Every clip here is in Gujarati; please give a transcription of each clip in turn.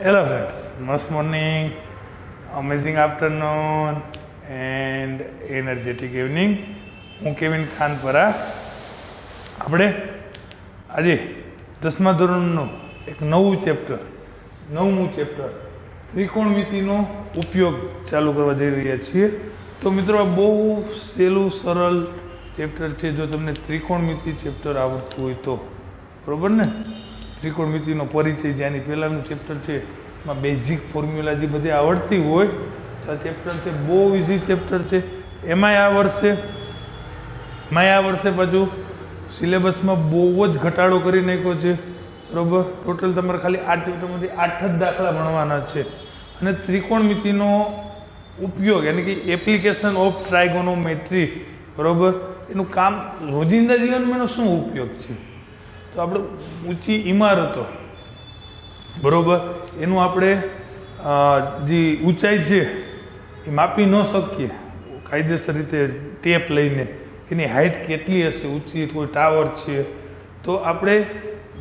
Hello friends, must morning, amazing afternoon and energetic evening. હું કેવિન ખાનપરા. આપણે આજે 10મા ધોરણનું એક નવમું ચેપ્ટર ત્રિકોણમિતિનો ઉપયોગ ચાલુ કરવા જઈ રહ્યા છીએ. તો મિત્રો આ બહુ સહેલું સરળ ચેપ્ટર છે જો તમને ત્રિકોણમિતિ ચેપ્ટર આવડતું હોય તો, બરોબર ને? ત્રિકોણમિતિનો પરિચય જેની પહેલાંનું ચેપ્ટર છે એમાં બેઝિક ફોર્મ્યુલા જે બધી આવડતી હોય તો આ ચેપ્ટર છે બહુ ઇઝી ચેપ્ટર છે. એમાંય આ વર્ષે પાછું સિલેબસમાં બહુ જ ઘટાડો કરી નાખ્યો છે, બરાબર. ટોટલ તમારે ખાલી આ ચેપ્ટરમાંથી 8 જ દાખલા ભણવાના છે. અને ત્રિકોણમિતિનો ઉપયોગ એટલે કે એપ્લિકેશન ઓફ ટ્રાયગોનોમેટ્રી, બરાબર, એનું કામ રોજિંદા જીવનમાં એનો શું ઉપયોગ છે? તો આપણે ઊંચી ઇમારતો, બરાબર, એનું આપણે જે ઊંચાઈ છે એ માપી ન શકીએ કાયદેસર રીતે ટેપ લઈને, એની હાઇટ કેટલી હશે, ઊંચી કોઈ ટાવર છે તો આપણે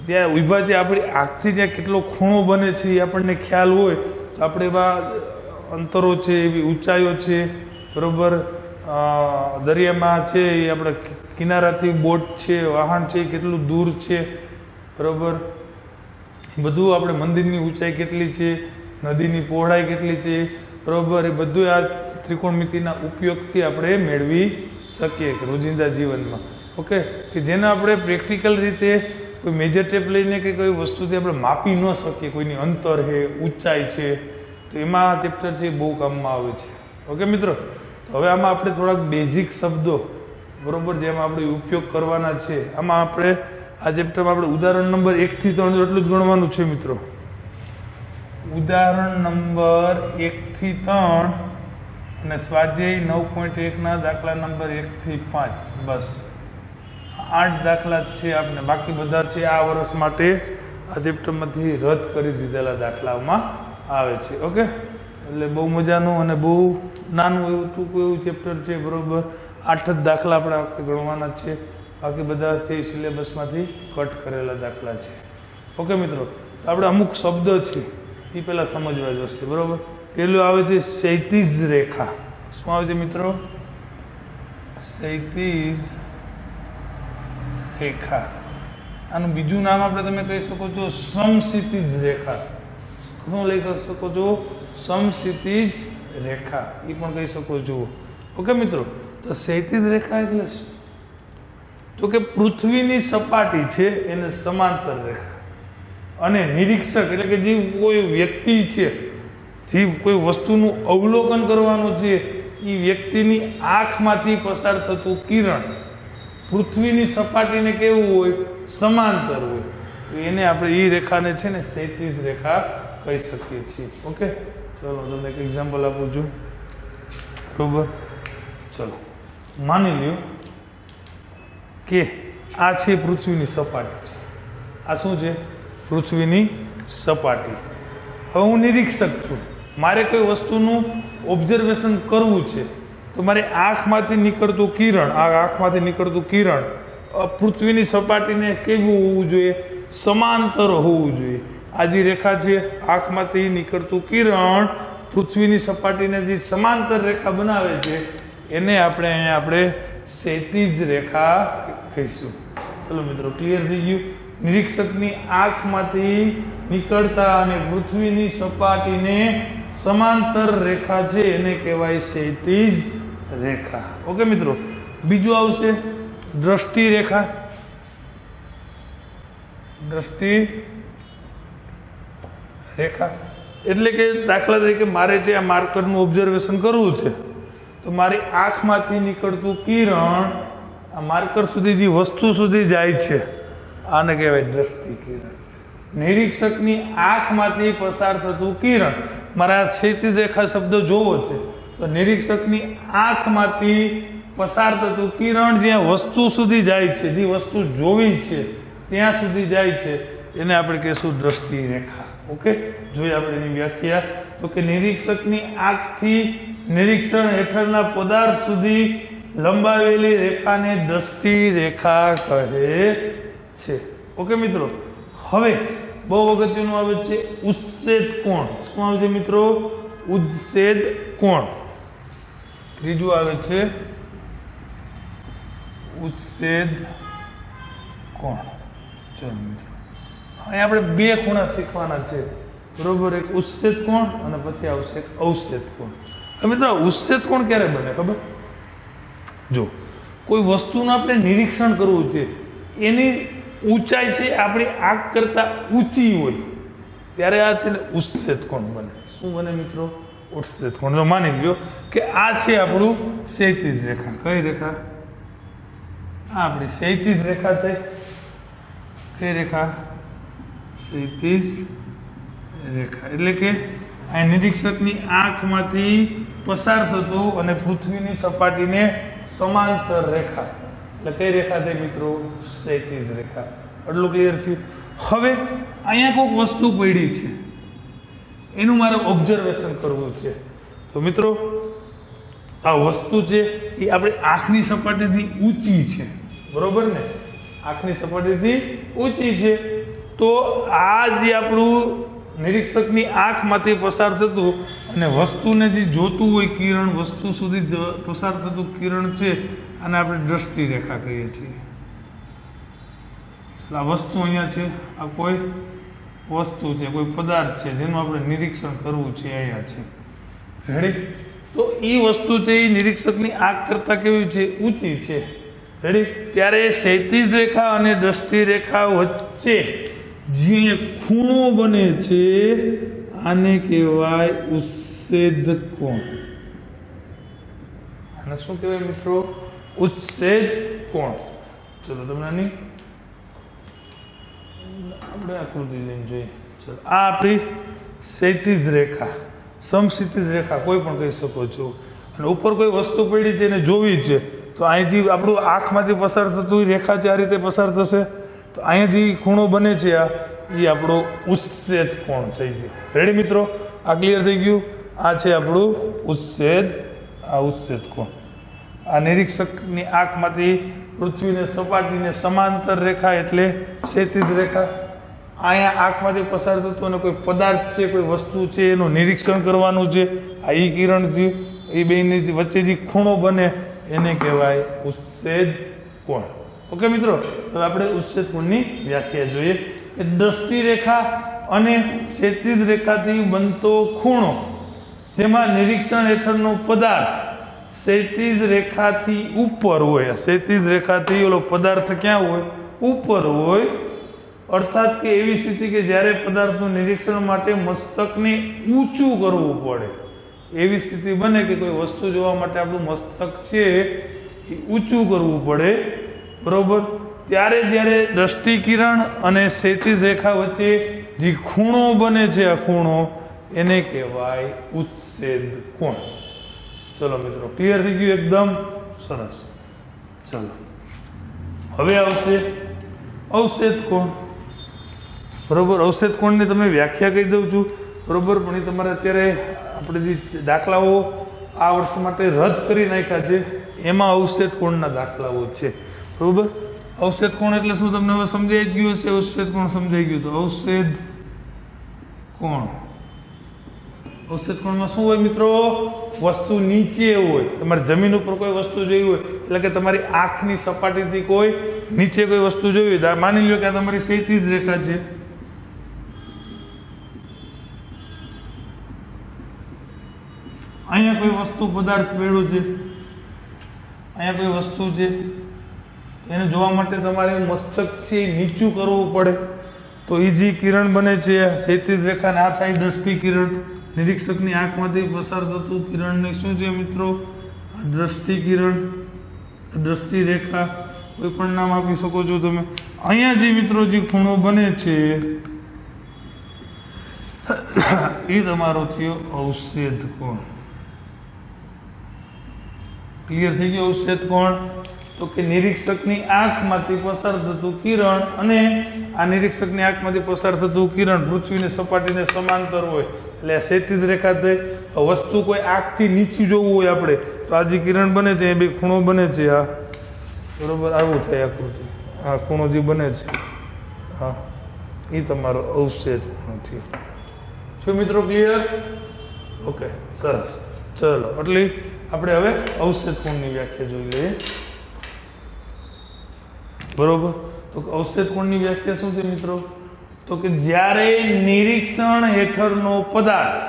ત્યાં ઊભા છે આપણી આંખથી ત્યાં કેટલો ખૂણો બને છે એ આપણને ખ્યાલ હોય તો આપણે એવા અંતરો છે, એવી ઊંચાઈઓ છે, બરાબર, દરિયામાં છે એ આપણે કિનારાથી બોટ છે, વાહન છે કેટલું દૂર છે, બરાબર, બધું આપણે મંદિરની ઊંચાઈ કેટલી છે, નદીની પહોળાઈ કેટલી છે, બરાબર, એ બધું આ ત્રિકોણમિતિના ઉપયોગથી આપણે મેળવી શકીએ રોજિંદા જીવનમાં. ઓકે, કે જેને આપણે પ્રેક્ટિકલ રીતે કોઈ મેજર ટેપ લઈને કે કોઈ વસ્તુથી આપણે માપી ન શકીએ, કોઈની અંતર છે, ઊંચાઈ છે, તો એમાં આ ચેપ્ટર છે બહુ કામમાં આવે છે. ઓકે મિત્રો, તો હવે આમાં આપણે થોડાક બેઝિક શબ્દો, બરોબર, જેમાં આપણે ઉપયોગ કરવાના છે. આમાં આપણે આ ચેપ્ટરમાં આપણે ઉદાહરણ નંબર 1 થી 3 એટલું જ ગણવાનું છે મિત્રો. ઉદાહરણ નંબર 1 થી 3 અને સ્વાધ્યાય 9.1 ના દાખલા નંબર 1 થી 5, બસ 8 દાખલા જ છે આપણે. બાકી બધા છે આ વર્ષ માટે આ ચેપ્ટરમાંથી રદ કરી દીધેલા દાખલાઓમાં આવે છે. ઓકે, એટલે બહુ મજાનું અને બહુ નાનું એવું ટૂંકું એવું ચેપ્ટર છે, બરોબર. 8 જ દાખલા આપણે આ વખતે ગણવાના છે, બાકી બધા છે સિલેબસમાંથી કટ કરેલા દાખલા છે. ઓકે મિત્રો, તો આપણે અમુક શબ્દ છે એ પહેલાં સમજવા જોશે, બરોબર. પેલું આવે છે ક્ષૈતિજ રેખા. શું આવે છે મિત્રો? ક્ષૈતિજ રેખા. આનું બીજું નામ આપણે તમે કહી શકો છો સમક્ષિતિજ રેખા. શું લખી શકો છો? સમક્ષિતિજ રેખા, એ પણ કહી શકો છો. ઓકે મિત્રો, તો ક્ષૈતિજ રેખા એટલે શું? તો કે પૃથ્વીની સપાટી છે એને સમાંતર રેખા, અને નિરીક્ષક એટલે કે જે કોઈ વ્યક્તિ છે, જે કોઈ વસ્તુનું અવલોકન કરવાનું છે, એ વ્યક્તિની આંખમાંથી પસાર થતું કિરણ પૃથ્વીની સપાટીને કેવું હોય? સમાંતર હોય. તો એને આપણે એ રેખાને છે ને ક્ષૈતિજ રેખા કહી શકીએ છીએ. ઓકે, ચલો તમને એક એક્ઝામ્પલ આપું છું, બરોબર. ચલો માની લ્યો કે આ છે પૃથ્વીની સપાટી છે. આ શું છે? પૃથ્વીની સપાટી. હવે હું નિરીક્ષક છું, મારે કોઈ વસ્તુનું ઓબ્ઝર્વેશન કરવું છે, તો મારે આંખમાંથી નીકળતું કિરણ પૃથ્વીની સપાટીને કેવું હોવું જોઈએ? સમાંતર હોવું જોઈએ. આ જે રેખા છે, આંખમાંથી નીકળતું કિરણ પૃથ્વીની સપાટીને જે સમાંતર રેખા બનાવે છે એને આપણે ક્ષૈતિજ રેખા કહીશું. ચલો મિત્રો, ક્લિયર થઈ ગયું? નિરીક્ષકની આંખમાંથી નીકળતા અને પૃથ્વીની સપાટીને સમાંતર રેખા છે એને કહેવાય ક્ષૈતિજ રેખા. ઓકે મિત્રો, બીજું આવશે દ્રષ્ટિ રેખા. દ્રષ્ટિ રેખા એટલે કે દાખલા તરીકે મારે જે આ માર્કરનું ઓબ્ઝર્વેશન કરવું છે, તો મારી આંખમાંથી નીકળતું કિરણ આ માર્કર સુધી જે વસ્તુ સુધી જાય છે આને કહેવાય દ્રષ્ટિ કિરણ. નિરીક્ષકની આંખમાંથી પસાર થતું કિરણ, મારા ક્ષૈતિજ રેખા શબ્દ જોવો છે તો નિરીક્ષકની આંખમાંથી પસાર થતું કિરણ જ્યાં વસ્તુ સુધી જાય છે, જે વસ્તુ જોવી છે ત્યાં સુધી જાય છે, એને આપણે કહીશું દ્રષ્ટિ રેખા. ઓકે, જોઈએ આપણે એની વ્યાખ્યા. તો કે નિરીક્ષકની આંખથી નિરીક્ષણ હેઠળના પદાર્થ સુધી લંબાવેલી રેખાને દ્રષ્ટિ રેખા કહે છે. ઓકે મિત્રો, હવે બહુ અગત્યનું આવે છે ઉચ્છેદ કોણ. શું આવે છે મિત્રો? ઉચ્છેદ કોણ. ત્રીજું આવે છે ઉચ્છેદ કોણ. ચલો મિત્રો અહીં આપણે બે ખૂણા શીખવાના છે, બરોબર. એક ઉચ્છેદ કોણ અને પછી આવશે અવચ્છેદ કોણ. તો મિત્રો ઉચ્છેદ કોણ ક્યારે બને ખબર? જો કોઈ વસ્તુનું આપણે નિરીક્ષણ કરવું છે, એની ઊંચાઈ છે આપણી આંખ કરતાં ઊંચી હોય ત્યારે આ છે ને ઉચ્છેદ કોણ બને. શું બને મિત્રો? ઉચ્છેદ કોણ. જો માની લ્યો કે આ છે આપણું ક્ષૈતિજ રેખા. કઈ રેખા? આ આપણી ક્ષૈતિજ રેખા થઈ. કઈ રેખા? ક્ષૈતિજ રેખા. એટલે કે આ નિરીક્ષકની આંખમાંથી પસાર થતું અને પૃથ્વીની સપાટીને સમાંતર રેખા, એટલે કઈ રેખા થઈ મિત્રો? ક્ષૈતિજ રેખા. એટલું ક્લિયર થયું? હવે અહીંયા કોઈક વસ્તુ પડી છે, એનું મારે ઓબ્ઝર્વેશન કરવું છે. તો મિત્રો આ વસ્તુ છે એ આપણી આંખની સપાટીથી ઊંચી છે, બરોબર ને? આંખની સપાટીથી ઊંચી છે. તો આ જે આપણું નિરીક્ષકની આંખમાંથી પસાર થતું અને વસ્તુને જે જોતું હોય કિરણ, વસ્તુ સુધી પસાર થતું કિરણ છે, આને આપણે દ્રષ્ટિ રેખા કહીએ છીએ. આ વસ્તુ અહીંયા છે, આ કોઈ વસ્તુ છે, કોઈ પદાર્થ છે જેનું આપણે નિરીક્ષણ કરવું છે, અહીંયા છે. રેડી? તો એ વસ્તુ છે એ નિરીક્ષકની આંખ કરતાં કેવી છે? ઊંચી છે. રેડી? ત્યારે ક્ષૈતિજ રેખા અને દ્રષ્ટિ રેખા વચ્ચે જે ખૂણો બને છે આને કહેવાય ઉચ્છેદ કોણ. આને શું કહેવાય મિત્રો? ઉચ્છેદ કોણ. ચલો તમને આની આપણે આકૃતિ લઈને જોઈએ. ચલો આ આપણી ક્ષૈતિજ રેખા, સમક્ષિતિજ રેખા કોઈ પણ કહી શકો છો. અને ઉપર કોઈ વસ્તુ પડી છે એને જોવી છે, તો અહીંથી આપણું આંખમાંથી પસાર થતું રેખા છે, આ રીતે પસાર થશે. તો અહીંયાથી ખૂણો બને છે, આ એ આપણો ઉચ્છેદ કોણ થઈ ગયો. રેડી મિત્રો? આ ક્લિયર થઈ ગયું? આ છે આપણું ઉચ્છેદ, આ ઉચ્છેદ કોણ. આ નિરીક્ષકની આંખમાંથી પૃથ્વીને સપાટીને સમાંતર રેખા એટલે ક્ષૈતિજ રેખા. અહીંયા આંખમાંથી પસાર થતું અને કોઈ પદાર્થ છે, કોઈ વસ્તુ છે, એનું નિરીક્ષણ કરવાનું છે. આ ઈ કિરણ થયું, એ બેની વચ્ચે જે ખૂણો બને એને કહેવાય ઉચ્છેદ કોણ. ઓકે મિત્રો? હવે આપણે ઉચ્છેદ કોણની વ્યાખ્યા જોઈએ કે દ્રષ્ટિ રેખા અને ક્ષૈતિજ રેખાથી બનતો ખૂણો જેમાં નિરીક્ષણ હેઠળનો પદાર્થ ક્ષૈતિજ રેખાથી ઉપર હોય. ક્ષૈતિજ રેખાથી ઓલો પદાર્થ ક્યાં હોય? ઉપર હોય. અર્થાત કે એવી સ્થિતિ કે જ્યારે પદાર્થનું નિરીક્ષણ માટે મસ્તકને ઊંચું કરવું પડે, એવી સ્થિતિ બને કે કોઈ વસ્તુ જોવા માટે આપણું મસ્તક છે એ ઊંચું કરવું પડે, બરોબર? ત્યારે જ્યારે દ્રષ્ટિ કિરણ અને ક્ષૈતિજ રેખા વચ્ચે જે ખૂણો બને છે, આ ખૂણો એને કહેવાય ઉચ્છેદ કોણ. ચલો મિત્રો ક્લિયર થઈ ગયું? એકદમ સરસ. ચલો હવે આવશે અવચ્છેદ કોણ. બરોબર? અવચ્છેદ કોણની તમે વ્યાખ્યા કહી દઉં છું, બરોબર? પણ એ તમારે અત્યારે આપણે જે દાખલાઓ આ વર્ષ માટે રદ કરી નાખ્યા છે એમાં અવચ્છેદ કોણના દાખલાઓ છે, બરોબર? અવચ્છેદ કોણ એટલે શું તમને હવે સમજાઈ ગયું હશે? અવચ્છેદ કોણ સમજાઈ ગયું? તો અવચ્છેદ કોણ, અવચ્છેદ કોણમાં શું હોય મિત્રો? વસ્તુ નીચે હોય, તમારે જમીન ઉપર કોઈ વસ્તુ જોઈ હોય, એટલે કે તમારી આંખની સપાટીથી કોઈ નીચે કોઈ વસ્તુ જોઈ હોય, માની લો કે આ તમારી ક્ષૈતિજ રેખા છે. અહીંયા કોઈ વસ્તુ પદાર્થ પડ્યો છે, અહીંયા કોઈ વસ્તુ છે, એને જોવા માટે તમારે મસ્તક છે નીચું કરવું પડે. તો એ જે કિરણ બને છે ક્ષૈતિજ રેખાને આ થાય દ્રષ્ટિ કિરણ. નિરીક્ષકની આંખમાંથી પસાર થતું કિરણને શું છે મિત્રો? દ્રષ્ટિ કિરણ, દ્રષ્ટિ રેખા, કોઈ પણ નામ આપી શકો છો તમે. અહીંયા જે મિત્રો જે ખૂણો બને છે એ તમારો થયો અવચ્છેદ કોણ. ક્લિયર થઈ ગયો? અવચ્છેદ કોણ તો કે નિરીક્ષકની આંખમાંથી પસાર થતું કિરણ અને આ નિરીક્ષકની આંખમાંથી પસાર થતું કિરણ પૃથ્વીની સપાટીને સમાંતર હોય એટલે આ ક્ષૈતિજ રેખા થઈ. વસ્તુ કોઈ આંખથી નીચી જોવું હોય આપણે તો આ જે કિરણ બને છે એ બે ખૂણો બને છે, આ બરોબર આવું થાય આકૃતિ. આ ખૂણો જે બને છે, હા એ તમારો અવક્ષેપ કોણ થયો. શું મિત્રો ક્લિયર? ઓકે, સરસ. ચલો એટલે આપણે હવે અવક્ષેપ કોણની વ્યાખ્યા જોઈ લઈએ. બરોબર. તો અવક્ષેપ કોણની વ્યાખ્યા શું છે મિત્રો? તો કે જ્યારે નિરીક્ષણ હેઠળનો પદાર્થ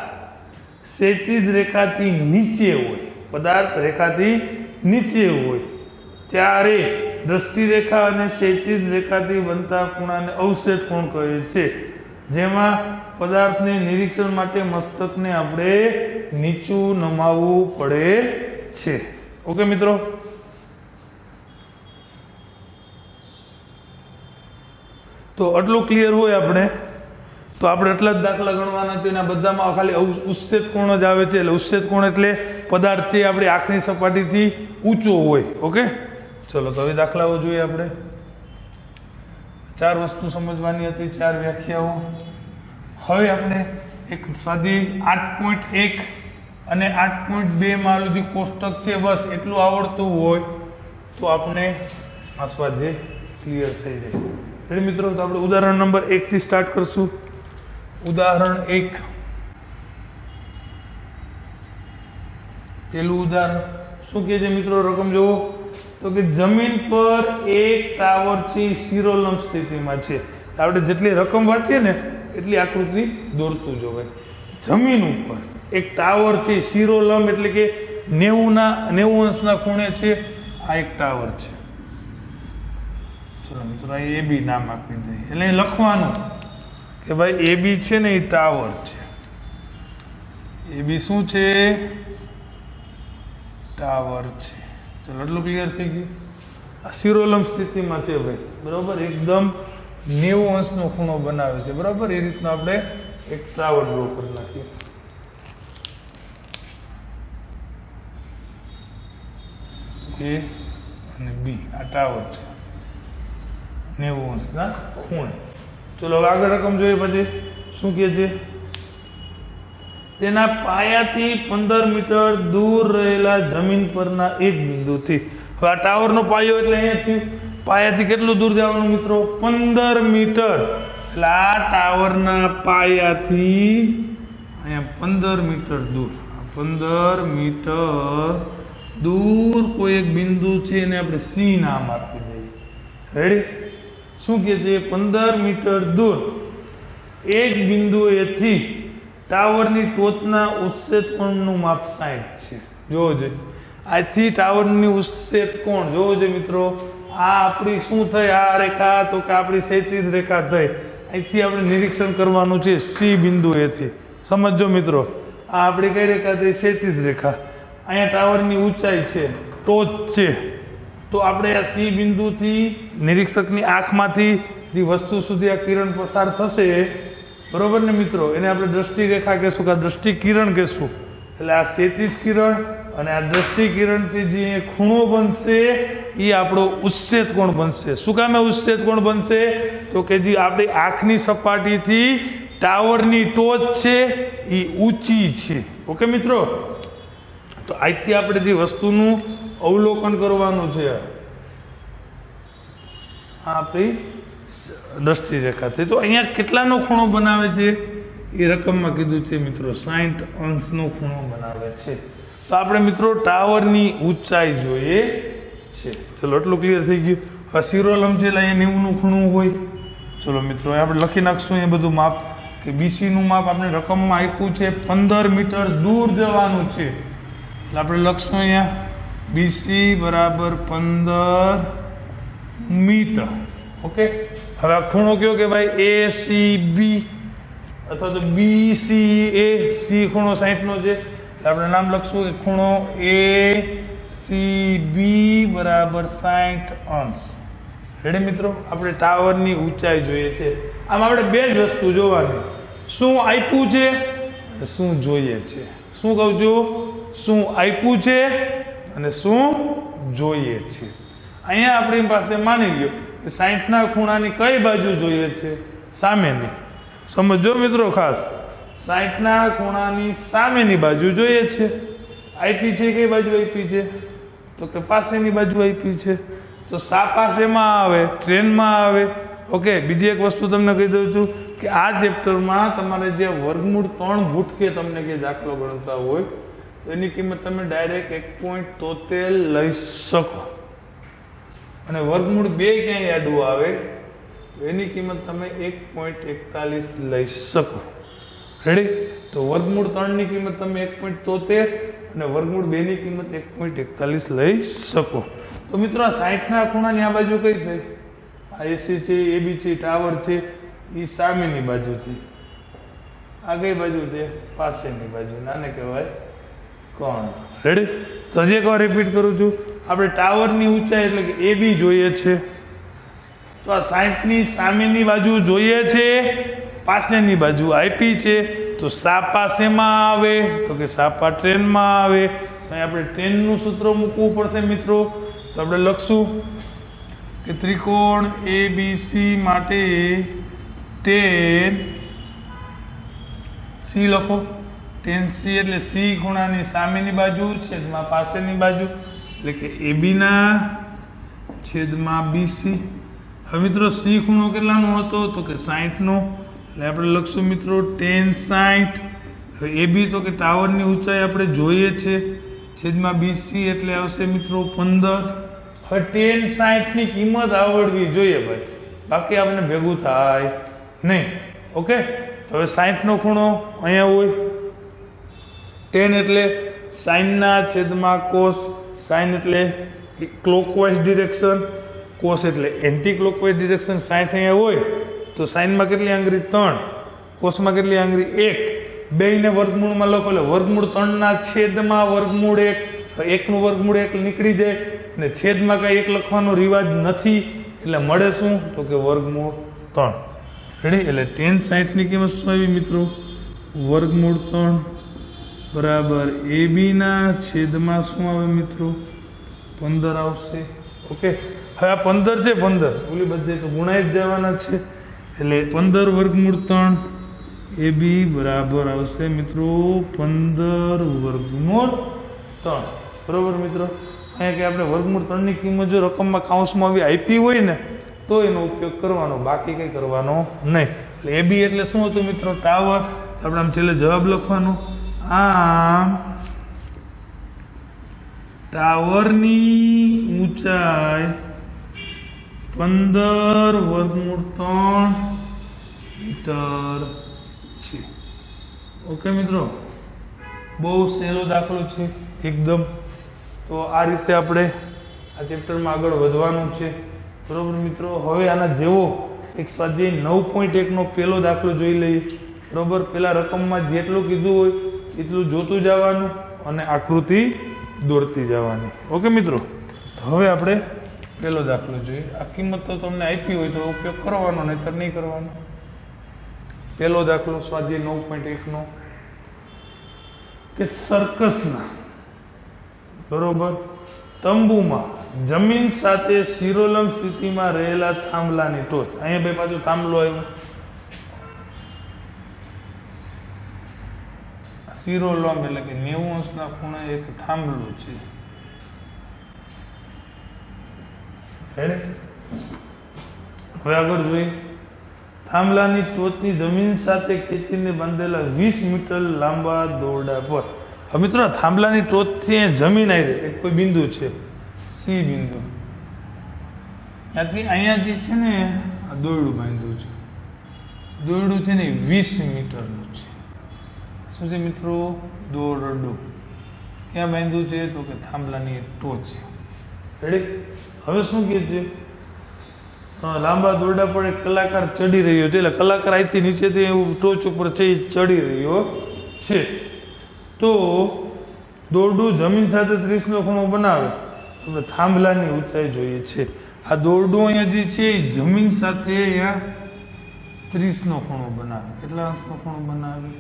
ક્ષૈતિજ રેખાથી નીચે હોય, પદાર્થ રેખાથી નીચે હોય ત્યારે દ્રષ્ટિરેખા અને ક્ષૈતિજ રેખાથી બનતા ખૂણાને અવક્ષેપ કોણ કહે છે, જેમાં પદાર્થને નિરીક્ષણ માટે મસ્તકને આપણે નીચું નમાવવું પડે છે. ઓકે મિત્રો. તો આટલું ક્લિયર હોય આપણે તો આપણે એટલા જ દાખલા ગણવાના છે અને બધામાં ખાલી ઉચ્છેદ કોણ જ આવે છે. એટલે ઉચ્છેદ કોણ એટલે પદાર્થ છે આપણી આંખની સપાટીથી ઊંચો હોય. ઓકે, ચલો તો હવે દાખલાઓ જોઈએ. આપણે 4 વસ્તુ સમજવાની હતી, 4 વ્યાખ્યાઓ. હવે આપણે એક સ્વાધ્યાય 8.1 અને 8.2 માં જે કોષ્ટક છે બસ એટલું આવડતું હોય તો આપણે આ સ્વાધ્યાય ક્લિયર થઈ જાય. રેડી મિત્રો? તો આપણે ઉદાહરણ નંબર 1 થી સ્ટાર્ટ કરશું. ઉદાહરણ 1. પેલું ઉદાહરણ શું કહે છે મિત્રો? રકમ જુઓ. તો કે જમીન પર એક ટાવર છે, શિરોલંબ સ્થિતિમાં છે. આપણે જેટલી રકમ વાંચીએ ને એટલી આકૃતિ દોરતું જોવાય. જમીન ઉપર એક ટાવર છે, શિરોલંબ એટલે કે 90 અંશના ખૂણે છે. આ એક ટાવર છે. ચલો મિત્રો, આ AB નામ આપી દઈએ. એટલે લખવાનું કે ભાઈ AB છે ને એ ટાવર છે. AB શું છે? ટાવર છે. ચલો એટલું ક્લિયર થઈ ગયું. આ શિરોલંબ સ્થિતિમાં છે ભાઈ, બરોબર. એકદમ 90 અંશનો ખૂણો બનાવે છે, બરાબર. એ રીતના આપણે એક ટાવર ડ્રો કરી નાખીએ. A અને B આ ટાવર છે 90 અંશના ખૂણે. ચલો હવે આગળ રકમ જોઈએ. પછી શું કહે છે? તેના પાયાથી 15 મીટર દૂર રહેલા જમીન પરના એક બિંદુથી. હવે આ ટાવરનો પાયો એટલે અહીંયાથી પાયાથી કેટલું દૂર જવાનું મિત્રો? 15 મીટર. એટલે આ ટાવરના પાયાથી અહીંયા 15 મીટર દૂર, 15 મીટર દૂર કોઈ એક બિંદુ છે એને આપણે C નામ આપી દઈએ. રેડી? શું કે છે? 15 મીટર દૂર એક બિંદુએથી ટાવરની ટોચના ઉચ્છેદ કોણનું માપ 60 છે. જોવો જોઈએ. આથી ટાવરની ઉચ્છેદ કોણ જોવો જોઈએ મિત્રો. આ આપણી શું થઈ? આ રેખા તો કે આપણી ક્ષૈતિજ રેખા થઈ. અહીંથી આપણે નિરીક્ષણ કરવાનું છે C બિંદુએથી. સમજો મિત્રો, આ આપણી કઈ રેખા થઈ? ક્ષૈતિજ રેખા. અહીંયા ટાવરની ઊંચાઈ છે, ટોચ છે. તો આપણે આ C બિંદુથી નિરીક્ષકની આંખમાંથી જે વસ્તુ સુધી આ કિરણ પસાર થશે, બરોબર ને મિત્રો, એને આપણે દ્રષ્ટિ રેખા કહેશું કે દ્રષ્ટિ કિરણ કહેશું. એટલે આ ક્ષૈતિજ કિરણ અને આ દ્રષ્ટિ કિરણથી જે ખૂણો બનશે એ આપણો ઉચ્છેદ કોણ બનશે. શું કામે ઉચ્છેદ કોણ બનશે? તો કે જે આપણી આંખની સપાટીથી ટાવરની ટોચ છે એ ઊંચી છે. ઓકે મિત્રો? તો અહીંથી આપણે જે વસ્તુનું અવલોકન કરવાનું છે આ આપણી દ્રષ્ટિ રેખાથી. તો અહીંયા કેટલાનો ખૂણો બનાવે છે એ રકમમાં કીધું છે મિત્રો, 60 અંશનો ખૂણો બનાવે છે. તો આપણે મિત્રો ટાવરની ઊંચાઈ જોઈએ છે. ચલો એટલું ક્લિયર થઈ ગયું. હવે શિરોલંબ છે એટલે અહીંયા 90નું ખૂણું હોય. ચલો મિત્રો આપણે લખી નાખશું એ બધું માપ કે BC નું માપ આપણે રકમમાં આપ્યું છે 15 મીટર દૂર જવાનું છે. એટલે આપણે લખશું અહીંયા BC બરાબર 15 મીટર. ઓકે? હવે આ ખૂણો કયો કે ભાઈ ACB અથવા તો BCA. C ખૂણો 60 નો છે એટલે આપણે નામ લખશું કે ખૂણો ACB બરાબર 60 અંશ. રેડી મિત્રો? આપણે ટાવરની ઊંચાઈ જોઈએ છે. આમ આપણે બે જ વસ્તુ જોવાની, શું આપ્યું છે અને શું જોઈએ છે. શું કહું છું? શું આપ્યું છે અને શું જોઈએ છે. અહીંયા આપણી પાસે માની લ્યો કે 60ના ખૂણાની કઈ બાજુ જોઈએ છે? સામેની. સમજો મિત્રો ખાસ, 60ના ખૂણાની સામેની બાજુ જોઈએ છે. આપી છે કઈ બાજુ આપી છે? તો કે પાસેની બાજુ આપી છે. તો સા પાસેમાં આવે, ટ્રેનમાં આવે ઓકે, બીજી એક વસ્તુ તમને કહી દઉં છું કે આ ચેપ્ટરમાં તમારે જે વર્ગમૂળ 3 ભૂટકે તમને કે દાખલો ગણતા હોય તો એની કિંમત તમે ડાયરેક્ટ 1.73 લઈ શકો, અને વર્ગમૂળ 2 ક્યાંય આડું આવે તો એની કિંમત તમે 1.41 લઈ શકો. રેડી? તો વર્ગમૂળ 3 ની કિંમત તમે 1.73 અને વર્ગમૂળ 2 ની કિંમત 1.41 લઈ શકો. તો મિત્રો આ 60 ના ખૂણાની આ બાજુ કઈ થઈ? આ એસી છે, એબી છે, ટાવર છે, એ સામેની બાજુ છે. આ કઈ બાજુ છે? પાસેની બાજુ, આને કહેવાય કોણ. રેડી? તો હજી એકવાર રિપીટ કરું છું, આપણે ટાવરની ઊંચાઈ એટલે કે એબી જોઈએ છે, તો આ 60 ની સામેની બાજુ જોઈએ છે, પાસેની બાજુ આઈપી છે, તો સાપા શેમાં આવે? તો કે સાપા ટ્રેનમાં આવે. અહીં આપણે ટ્રેનનું સૂત્ર મૂકવું પડશે મિત્રો. તો આપણે લખશું કે ત્રિકોણ એબીસી માટે tan સી લખો. tan સી એટલે સી ખૂણાની સામેની બાજુ છેદમાં પાસેની બાજુ એટલે કે એબી ના છેદમાં બીસી. હવે મિત્રો સી ખૂણો કેટલાનો હતો? તો કે 60 નો, એટલે આપણે લખશું મિત્રો tan 60. હવે એબી તો કે ટાવરની ઊંચાઈ આપણે જોઈએ છે, છેદમાં બીસી એટલે આવશે મિત્રો 15. હવે tan 60 ની કિંમત આવડવી જોઈએ ભાઈ, બાકી આપણને ભેગું થાય નહીં. ઓકે, તો હવે 60 નો ખૂણો અહીંયા હોય, tan એટલે sin ના છેદમાં cos, sin એટલે ક્લોકવાઇઝ ડિરેક્શન, cos એટલે એન્ટી ક્લોકવાઇઝ ડિરેક્શન. 60 અહીંયા હોય તો sin માં કેટલી આંગળી? 3, cos માં કેટલી આંગળી? 1. બેયને વર્ગમૂળમાં લખો એટલે વર્ગમૂળ 3 ના છેદમાં વર્ગમૂળ 1. 1 નું વર્ગમૂળ 1 નીકળી જાય અને છેદમાં કઈ 1 લખવાનો રિવાજ નથી, એટલે મળે શું? તો કે વર્ગમૂળ 3. રેડી? એટલે tan 60 ની કિંમત શું આવી મિત્રો? વર્ગમૂળ 3 બરાબર એબી ના છેદમાં શું આવે મિત્રો? 15 આવશે. ઓકે, હવે આ 15 છે, 15 ઓલી બધે તો ગુણાઈ જ જવાના છે, એટલે 15 વર્ગમૂળ 3 એબી બરાબર આવશે મિત્રો 15 વર્ગમૂળ 3. બરોબર મિત્રો? અહીંયા કે આપણે વર્ગમૂળ 3 ની કિંમત જો રકમમાં કાઉન્સમાં આવી આઈપી હોય ને તો એનો ઉપયોગ કરવાનો, બાકી કંઈ કરવાનો નહીં. એટલે એબી એટલે શું હતું મિત્રો? ટાવર. આપણે આમ છેલ્લે જવાબ લખવાનો. આમ ટાવરની ઊંચાઈ 15 વર્ગમૂળ 3 મીટર છે. ઓકે મિત્રો, બહુ સહેલો દાખલો છે એકદમ. તો આ રીતે આપણે આ ચેપ્ટરમાં આગળ વધવાનું છે. બરોબર મિત્રો? હવે આના જેવો એક સ્વાધ્યાય 9.1 નો પહેલો દાખલો જોઈ લઈએ. બરોબર? પેલા રકમમાં જેટલું કીધું હોય એટલું જોતું જવાનું અને આકૃતિ દોરતી જવાની. ઓકે મિત્રો? તો હવે આપણે પહેલો દાખલો જોઈએ. આ કિંમત તો તમને આપી હોય તો ઉપયોગ કરવાનો, નહીતર નહીં કરવાનો. પહેલો દાખલો સ્વાધ્યાય 9.1 નો કે સર્કસના બરોબર તંબુમાં જમીન સાથે શિરોલંબ સ્થિતિમાં રહેલા થાંભલાની ટોચ. અહીંયા બે પાછું થાંભલો આવ્યો, શિરોલંબ એટલે કે 90 અંશના ખૂણે એક થાંભલું છે. હવે આગળ જોઈએ. થાંભલાની ટોચની જમીન સાથે ખેંચીને બાંધેલા 20 મીટર લાંબા દોરડા પર. હવે મિત્રો થાંભલાની ટોચથી જમીન આવી એક કોઈ બિંદુ છે, સી બિંદુ, ત્યાંથી અહીંયા જે છે ને આ દોરડું બાંધ્યું છે. દોરડું છે ને 20 મીટરનું છે. શું છે મિત્રો? દોરડું. ક્યાં બાંધ્યું છે? તો કે થાંભલાની ટોચ. રેડી? હવે શું કહે છે? લાંબા દોરડા પર એક કલાકાર ચડી રહ્યો છે, એટલે કલાકાર અહીંથી નીચેથી એવું ટોચ ઉપર છે એ ચડી રહ્યો છે. તો દોરડું જમીન સાથે 30 નો ખૂણો બનાવે. આપણે થાંભલાની ઊંચાઈ જોઈએ છે. આ દોરડું અહીંયા જે છે એ જમીન સાથે અહીંયા 30 નો ખૂણો બનાવે. કેટલા અંશનો ખૂણો બનાવે?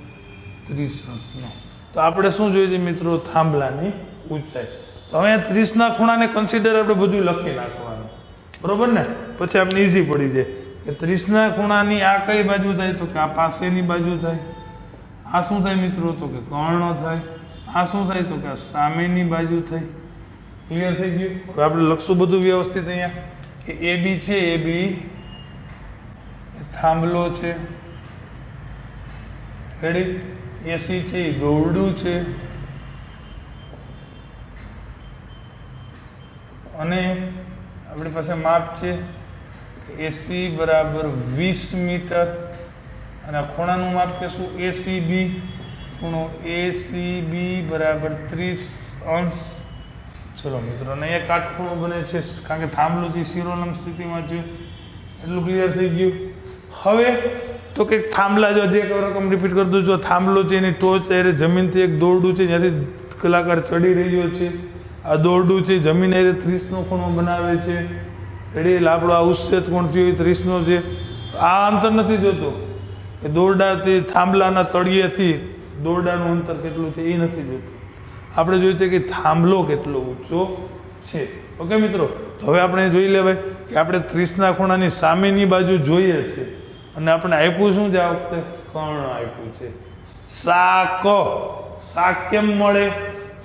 30 અંશનો. તો આપણે શું જોઈએ છે મિત્રો? થાંભલાની ઊંચાઈ. તો હવે 30 ના ખૂણાને કન્સિડર આપણે બધું લખી નાખવાનું. બરોબર ને? પછી આપણે ઈઝી પડી જાય કે 30 ના ખૂણાની આ કઈ બાજુ થાય? તો કે આ પાસેની બાજુ થાય. આ શું થાય મિત્રો? તો કે કર્ણ થાય. આ શું થાય? તો કે આ સામેની બાજુ થાય. ક્લિયર થઈ ગયું? હવે આપણે લખશું બધું વ્યવસ્થિત અહીંયા કે એબી છે, એબી થાંભલો છે, રેડી. એસી છે એ દોરડું છે, અને આપણી પાસે માપ છે એસી બરાબર 20 મીટર, અને આ ખૂણાનું માપ કહેશું એસીબી. ખૂણો એસીબી બરાબર 30 અંશ. ચલો મિત્રો, અને અહીંયા કાટખૂણો બને છે કારણ કે થાંભલો છે શિરોલંબ સ્થિતિમાં છે. એટલું ક્લિયર થઈ ગયું. હવે તો કંઈક થાંભલા જો જે રકમ રિપીટ કરી દો. જો થાંભલો છે એની ટોચ એ જમીનથી એક દોરડું છે જ્યાંથી કલાકાર ચડી રહ્યો છે. આ દોરડું છે જમીન એ 30નો ખૂણો બનાવે છે, રેડી. એટલે આપણો આ ઉચ્છેદ કોણ થયો એ 30નો છે. આ અંતર નથી જોતો કે દોરડાથી થાંભલાના તળિયેથી દોરડાનું અંતર કેટલું છે, એ નથી જોતું. આપણે જોઈએ છે કે થાંભલો કેટલો ઊંચો છે. ઓકે મિત્રો, તો હવે આપણે જોઈ લેવાય કે આપણે 30ના ખૂણાની સામેની બાજુ જોઈએ છે, અને આપણે આપ્યું શું છે આ વખતે? કર્ણ આપ્યું છે. શાક. શાક કેમ મળે?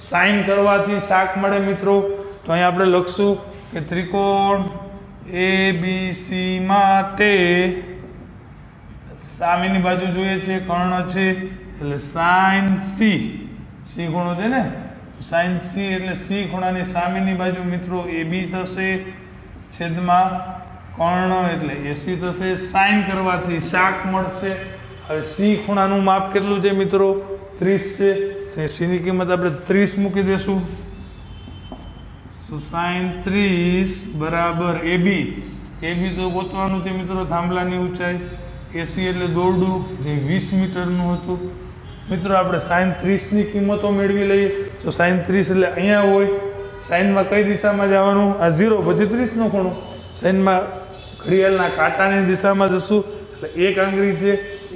સાઈન કરવાથી શાક મળે મિત્રો. તો અહીંયા આપણે લખશું કે ત્રિકોણ ABC માટે સામેની બાજુ જોઈએ છે, કર્ણ છે, એટલે સાઈન સી. સી ખૂણો છે ને, સાઈન સી એટલે સી ખૂણાની સામેની બાજુ મિત્રો AB થશે, છેદમાં કર્ણ એટલે એસી થશે. સાઈન કરવાથી શાક મળશે. હવે સી ખૂણાનું માપ કેટલું છે મિત્રો? 30 છે. સી ની કિંમત આપણે 30 મૂકી દેશું. સાઈન 30 બરાબર AB. AB તો ગોતવાનું છે મિત્રો થાંભલાની ઊંચાઈ. એસી એટલે દોરડું જે 20 મીટરનું હતું. મિત્રો આપણે સાઈન 30ની કિંમતો મેળવી લઈએ. તો સાઈન 30 એટલે અહીંયા હોય. સાઈનમાં કઈ દિશામાં જવાનું? આ 0 પછી 30નો ખૂણો. સાઈનમાં ઘડિયાળના કાંટાની દિશામાં જશું એટલે એક આંગળી છે,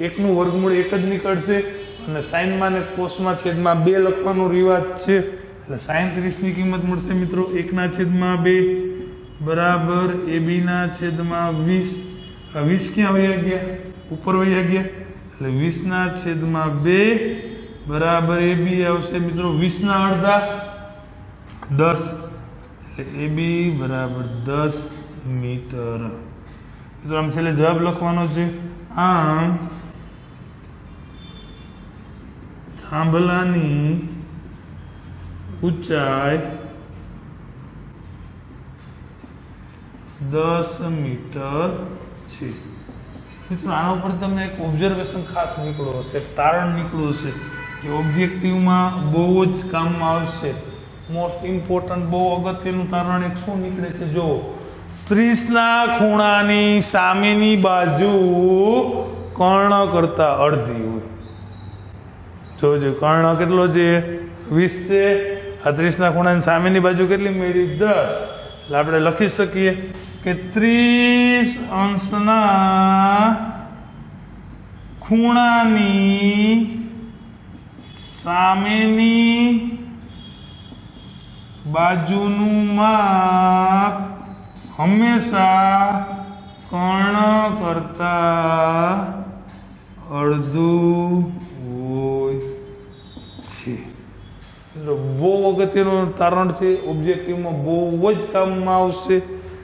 એકનું વર્ગમૂળ એક જ નીકળશે, અને સાઈનમાં ને કોસમાં છેદમાં 2 લખવાનો રિવાજ છે. એટલે સાઈન 30ની કિંમત મળશે મિત્રો 1/2 બરાબર AB/20. 20 ક્યાં વયા ગયા? ઉપર વયા ગયા. એટલે 20/2 બરાબર AB આવશે મિત્રો 20ના અડધા 10. એટલે AB બરાબર 10 મીટર. મિત્રો આમ છેલ્લે જવાબ લખવાનો છે. આમ થાંભલાની ઊંચાઈ 10 મીટર છે. મિત્રો આના ઉપર તમને એક ઓબ્ઝર્વેશન ખાસ નીકળ્યો હશે, તારણ નીકળ્યું હશે કે ઓબ્જેક્ટિવમાં બહુ જ કામમાં આવશે. મોસ્ટ ઇમ્પોર્ટન્ટ બહુ અગત્યનું તારણ એક શું નીકળે છે? જો 30ના ખૂણાની સામેની બાજુ કર્ણ કરતા અડધી હોય. જોજો કર્ણ કેટલો છે? 20 છે. આ 30ના ખૂણાની સામેની બાજુ કેટલી મેળવી? 10. એટલે આપણે લખી શકીએ કે 30 અંશના ખૂણાની સામેની બાજુનું માપ હંમેશા કર્ણ કરતા અડધું હોય છે. બહુ અગત્યનું તારણ છે. ઓબ્જેક્ટિવમાં બહુ જ કામમાં આવશે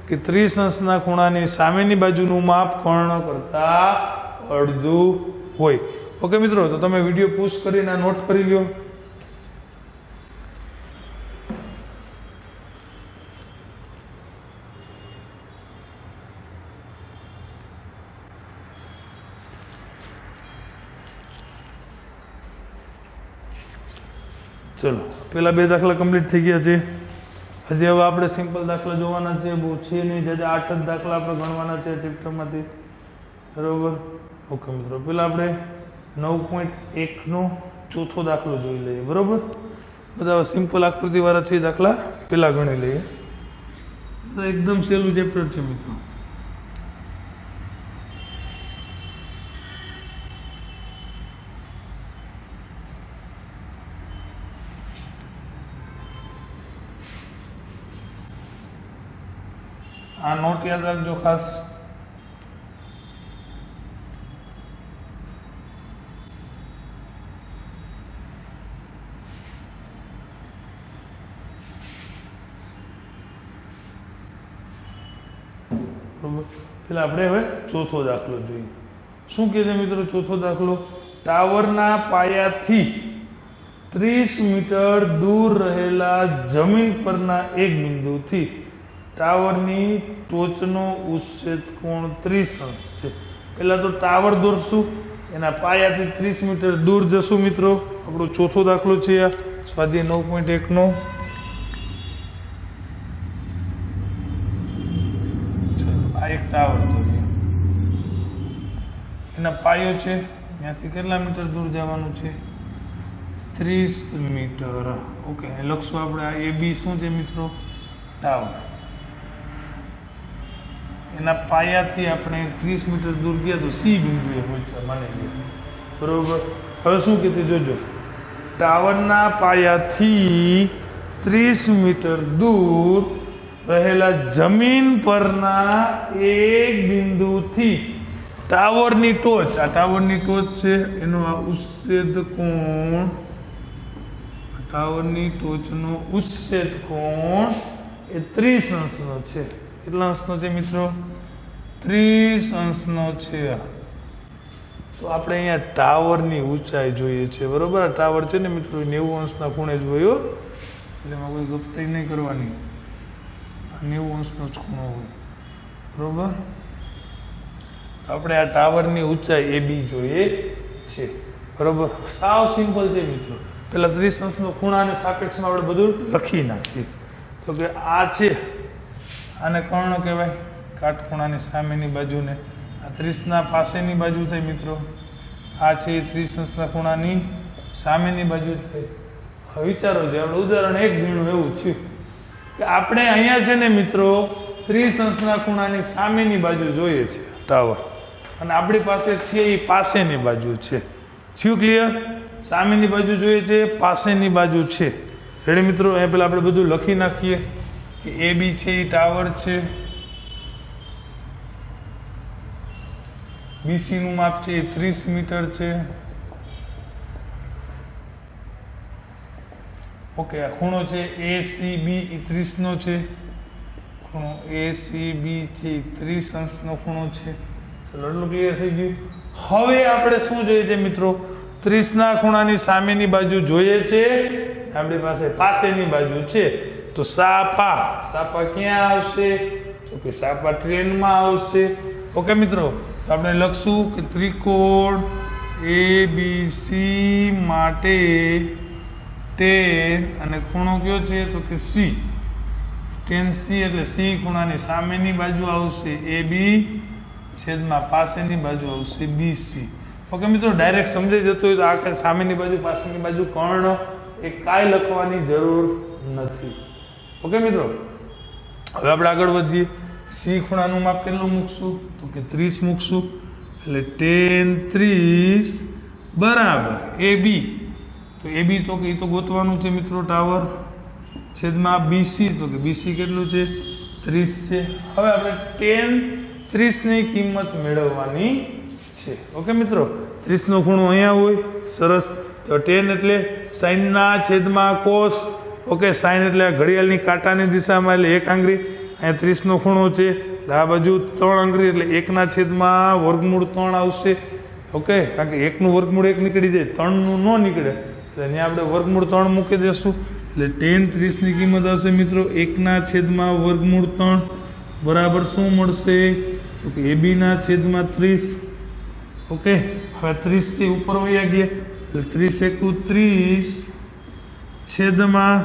કે 30 અંશના ખૂણાની સામેની બાજુનું માપ કર્ણ કરતા અડધું હોય. ઓકે મિત્રો, તો તમે વિડીયો પુશ કરીને નોટ કરી લો. ચલો, પેલા 2 દાખલા કમ્પ્લીટ થઈ ગયા છે. હજી હવે આપણે સિમ્પલ દાખલા જોવાના છે. બહુ છે નહીં, જે 8 જ દાખલા આપણે ગણવાના છે ચેપ્ટરમાંથી. બરોબર. ઓકે મિત્રો, પેલા આપણે 9.1નો ચોથો દાખલો જોઈ લઈએ. બરોબર. બધા સિમ્પલ આકૃતિવાળા છે દાખલા પેલા ગણી લઈએ. એકદમ સહેલું ચેપ્ટર છે મિત્રો. આ નોટ યાદ રાખજો ખાસ. પેલા આપણે હવે ચોથો દાખલો જોઈએ. શું કહે છે મિત્રો ચોથો દાખલો? ટાવરના પાયાથી 30 મીટર દૂર રહેલા જમીન પરના એક બિંદુથી ટાવરની ટોચનો ઉચ્છેદ કોણ 30 અંશ છે. પહેલા તો ટાવર દોરશું, એના પાયાથી 30 મીટર દૂર જશું મિત્રો. આપણો ચોથો દાખલો છે આ સ્વાધ્યાય 9.1 નો. આ એક ટાવર દોરીએ, એના પાયો છે, ત્યાંથી કેટલા મીટર દૂર જવાનું છે? 30 મીટર. ઓકે, લખશું આપણે આ AB શું છે મિત્રો? ટાવર. એના પાયાથી આપણે 30 મીટર દૂર ગયા તો C બિંદુએ પહોંચ્યા માની લો. બરોબર. હવે શું કીધું જોજો, ટાવરના પાયાથી 30 મીટર દૂર રહેલા જમીન પરના એક બિંદુથી ટાવરની ટોચ, આ ટાવરની ટોચ છે, એનો આ ઉચ્છેદ કોણ, ટાવરની ટોચનો ઉચ્છેદ કોણ એ 30 અંશનો છે. કેટલા અંશનો છે મિત્રો? 30 અંશનો છે. તો આપણે અહીંયા ટાવરની ઊંચાઈ જોઈએ છે. બરોબર. આ ટાવર છે ને મિત્રો 90 અંશના ખૂણે જ હોય, એટલે એમાં કોઈ ગફતાઈ નહીં કરવાની. 90 અંશનો જ ખૂણો હોય. બરોબર. આપણે આ ટાવરની ઊંચાઈ AB જોઈએ છે. બરોબર. સાવ સિમ્પલ છે મિત્રો. પેલા 30 અંશનો ખૂણા અને સાપેક્ષમાં આપણે બધું લખી નાખીએ. તો કે આ છે, આને કર્ણ કહેવાય, કાટખૂણાની સામેની બાજુને. આ 30ના પાસેની બાજુ થઈ મિત્રો. આ છે 30 અંશના ખૂણાની સામેની બાજુ થઈ. હવે વિચારો છે, આપણે ઉદાહરણ 1 ગણું એવું થયું કે આપણે અહીંયા છે ને મિત્રો 30 અંશના ખૂણાની સામેની બાજુ જોઈએ છે ટાવર, અને આપણી પાસે છે એ પાસેની બાજુ છે. થયું ક્લિયર? સામેની બાજુ જોઈએ છે, પાસેની બાજુ છે. રેડી મિત્રો? અહીંયા પેલા આપણે બધું લખી નાખીએ કે AB છે એ ટાવર છે, BC નું માપ છે એ 30 મીટર છે. ઓકે, આ ખૂણો છે ACB એ 30 નો છે. ખૂણો ACB છે એ 30 અંશનો ખૂણો છે. ચલો એટલું ક્લિયર થઈ ગયું. હવે આપણે શું જોઈએ છે મિત્રો? 30ના ખૂણાની સામેની બાજુ જોઈએ છે, આપણી પાસે પાસેની બાજુ છે. તો સાપા ક્યાં આવશે? તો કે સાપા ટ્રેનમાં આવશે. ઓકે મિત્રો, તો આપણે લખશું કે ત્રિકોણ ABC માટે tan અને ખૂણો કયો છે? તો કે C. tan C એટલે C ખૂણાની સામેની બાજુ આવશે AB, છેદમાં પાસેની બાજુ આવશે BC. ઓકે મિત્રો, ડાયરેક્ટ સમજાઈ જતો હોય તો આ કે સામેની બાજુ પાસેની બાજુ કર્ણ એ કાંઈ લખવાની જરૂર નથી. ઓકે મિત્રો, હવે આપણે આગળ વધીએ. C ખૂણાનું માપ કેટલું મૂકશું? તો કે 30 મૂકશું. એટલે tan 30 બરાબર AB. તો AB તો કે એ તો ગોતવાનું છે મિત્રો ટાવર, છેદમાં BC. તો કે BC કેટલું છે? 30 છે. હવે આપણે tan 30 ની કિંમત મેળવવાની છે. ઓકે મિત્રો, 30 નો ખૂણો અહીંયા હોય. સરસ. તો tan એટલે સાઈનના છેદમાં કોસ. ઓકે, સાઈન એટલે ઘડિયાળની કાંટાની દિશામાં, એટલે 1 આંગળી. અહીંયા 30 નો ખૂણો છે, આ બાજુ 3 આંગળી, એટલે 1ના છેદમાં વર્ગમૂળ 3 આવશે. ઓકે, કારણ કે 1 નું વર્ગમૂળ 1 નીકળી જાય, 3 નું ન નીકળે, એટલે અહીંયા આપણે વર્ગમૂળ 3 મૂકી દઈશું. એટલે tan 30 ની કિંમત આવશે મિત્રો 1ના છેદમાં વર્ગમૂળ 3 બરાબર શું મળશે? તો કે AB ના છેદમાં 30. ઓકે, હવે 30 થી ઉપર વયા ગયા, એટલે 30 × 30 છેદમાં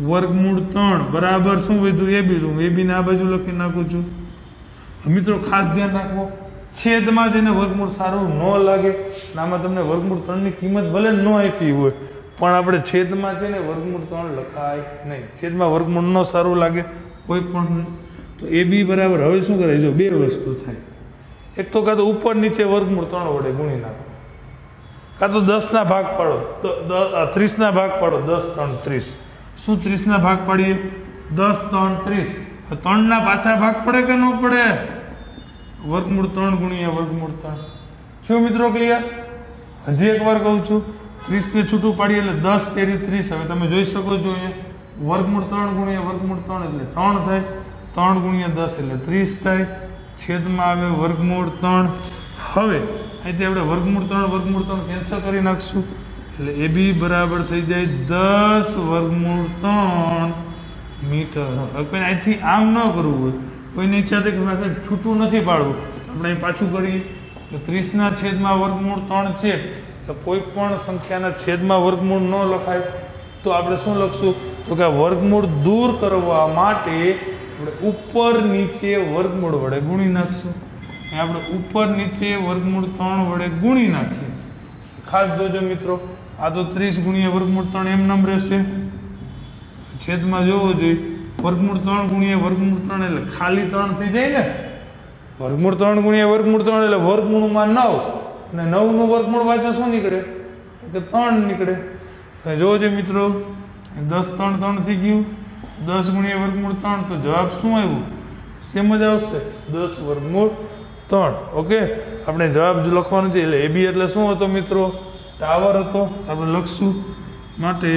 વર્ગમૂળ 3 બરાબર શું વધ્યું? AB. AB ને આ બાજુ લખી નાખું છું. મિત્રો ખાસ ધ્યાન રાખો, છેદમાં જઈને વર્ગમૂળ સારું ન લાગે. આમાં તમને વર્ગમૂળ 3 ની કિંમત ભલે ન આપી હોય, પણ આપણે છેદમાં છે ને વર્ગમૂળ 3 લખાય નહીં. છેદમાં વર્ગમૂળ ન સારું લાગે કોઈ પણ. તો AB બરાબર હવે શું કરાય? જો બે વસ્તુ થાય. એક તો કાં તો ઉપર નીચે વર્ગમૂળ 3 વડે ગુણી નાખો, કાં તો 10ના ભાગ પાડો, 30ના ભાગ પાડો. 10 3 30. શું 30ના ભાગ પાડીએ? 10 3 30. 3ના પાછા ભાગ પડે કે ન પડે? વર્ગમૂળ 3 ગુણ્યા વર્ગમૂળ 3. શું મિત્રો ક્લિયર? હજી એક વાર કહું છું, 30 ને છૂટું પાડીએ એટલે 10 તેરી 30. હવે તમે જોઈ શકો છો અહીંયા વર્ગમૂળ 3 ગુણ્યા વર્ગમૂળ 3 એટલે 3 થાય. 3 ગુણ્યા 10 એટલે 30 થાય. છેદમાં આવે વર્ગમૂળ 3. હવે અહીંથી આપણે વર્ગમૂળ 3 કેન્સલ કરી નાખશું એટલે AB બરાબર થઈ જાય 10 વર્ગમૂળ 3 મીટર. હવે કોઈ અહીંથી આમ ન કરવું હોય, કોઈની ઈચ્છા થાય કે મારે છૂટું નથી પાડવું, આપણે અહીં પાછું કરીએ તો 30 ના છેદમાં વર્ગમૂળ 3 છે તો કોઈ પણ સંખ્યાના છેદમાં વર્ગમૂળ ન લખાય તો આપણે શું લખશું તો કે વર્ગમૂળ દૂર કરવા માટે આપણે ઉપર નીચે વર્ગમૂળ વડે ગુણી નાખશું. આપણે ઉપર નીચે વર્ગમૂળ 3 વડે ગુણી નાખીએ. ખાસ જોજો મિત્રો, આ તો 30 ગુણ્યા વર્ગમૂળ 3 એમ નામ રહેશે. છેદમાં જોવો જોઈએ વર્ગમૂળ 3 ગુણ્યા વર્ગમૂળ 3 એટલે ખાલી 3 થઈ જાય ને. વર્ગમૂળ 3 ગુણ્યા વર્ગમૂળ 3 એટલે વર્ગમૂળમાં 9 અને 9 નું વર્ગમૂળ પાછું શું નીકળે કે 3 નીકળે. જોજો મિત્રો 10 3 3 થઈ ગયું. 10 ગુણ્યા વર્ગમૂળ 3 તો જવાબ શું આવ્યું? સેમ જ આવશે 10 વર્ગમૂળ 3. ઓકે, આપણે જવાબ લખવાનો છે એટલે AB એટલે શું હતો મિત્રો? ટાવર હતો. આપણે લખશું માટે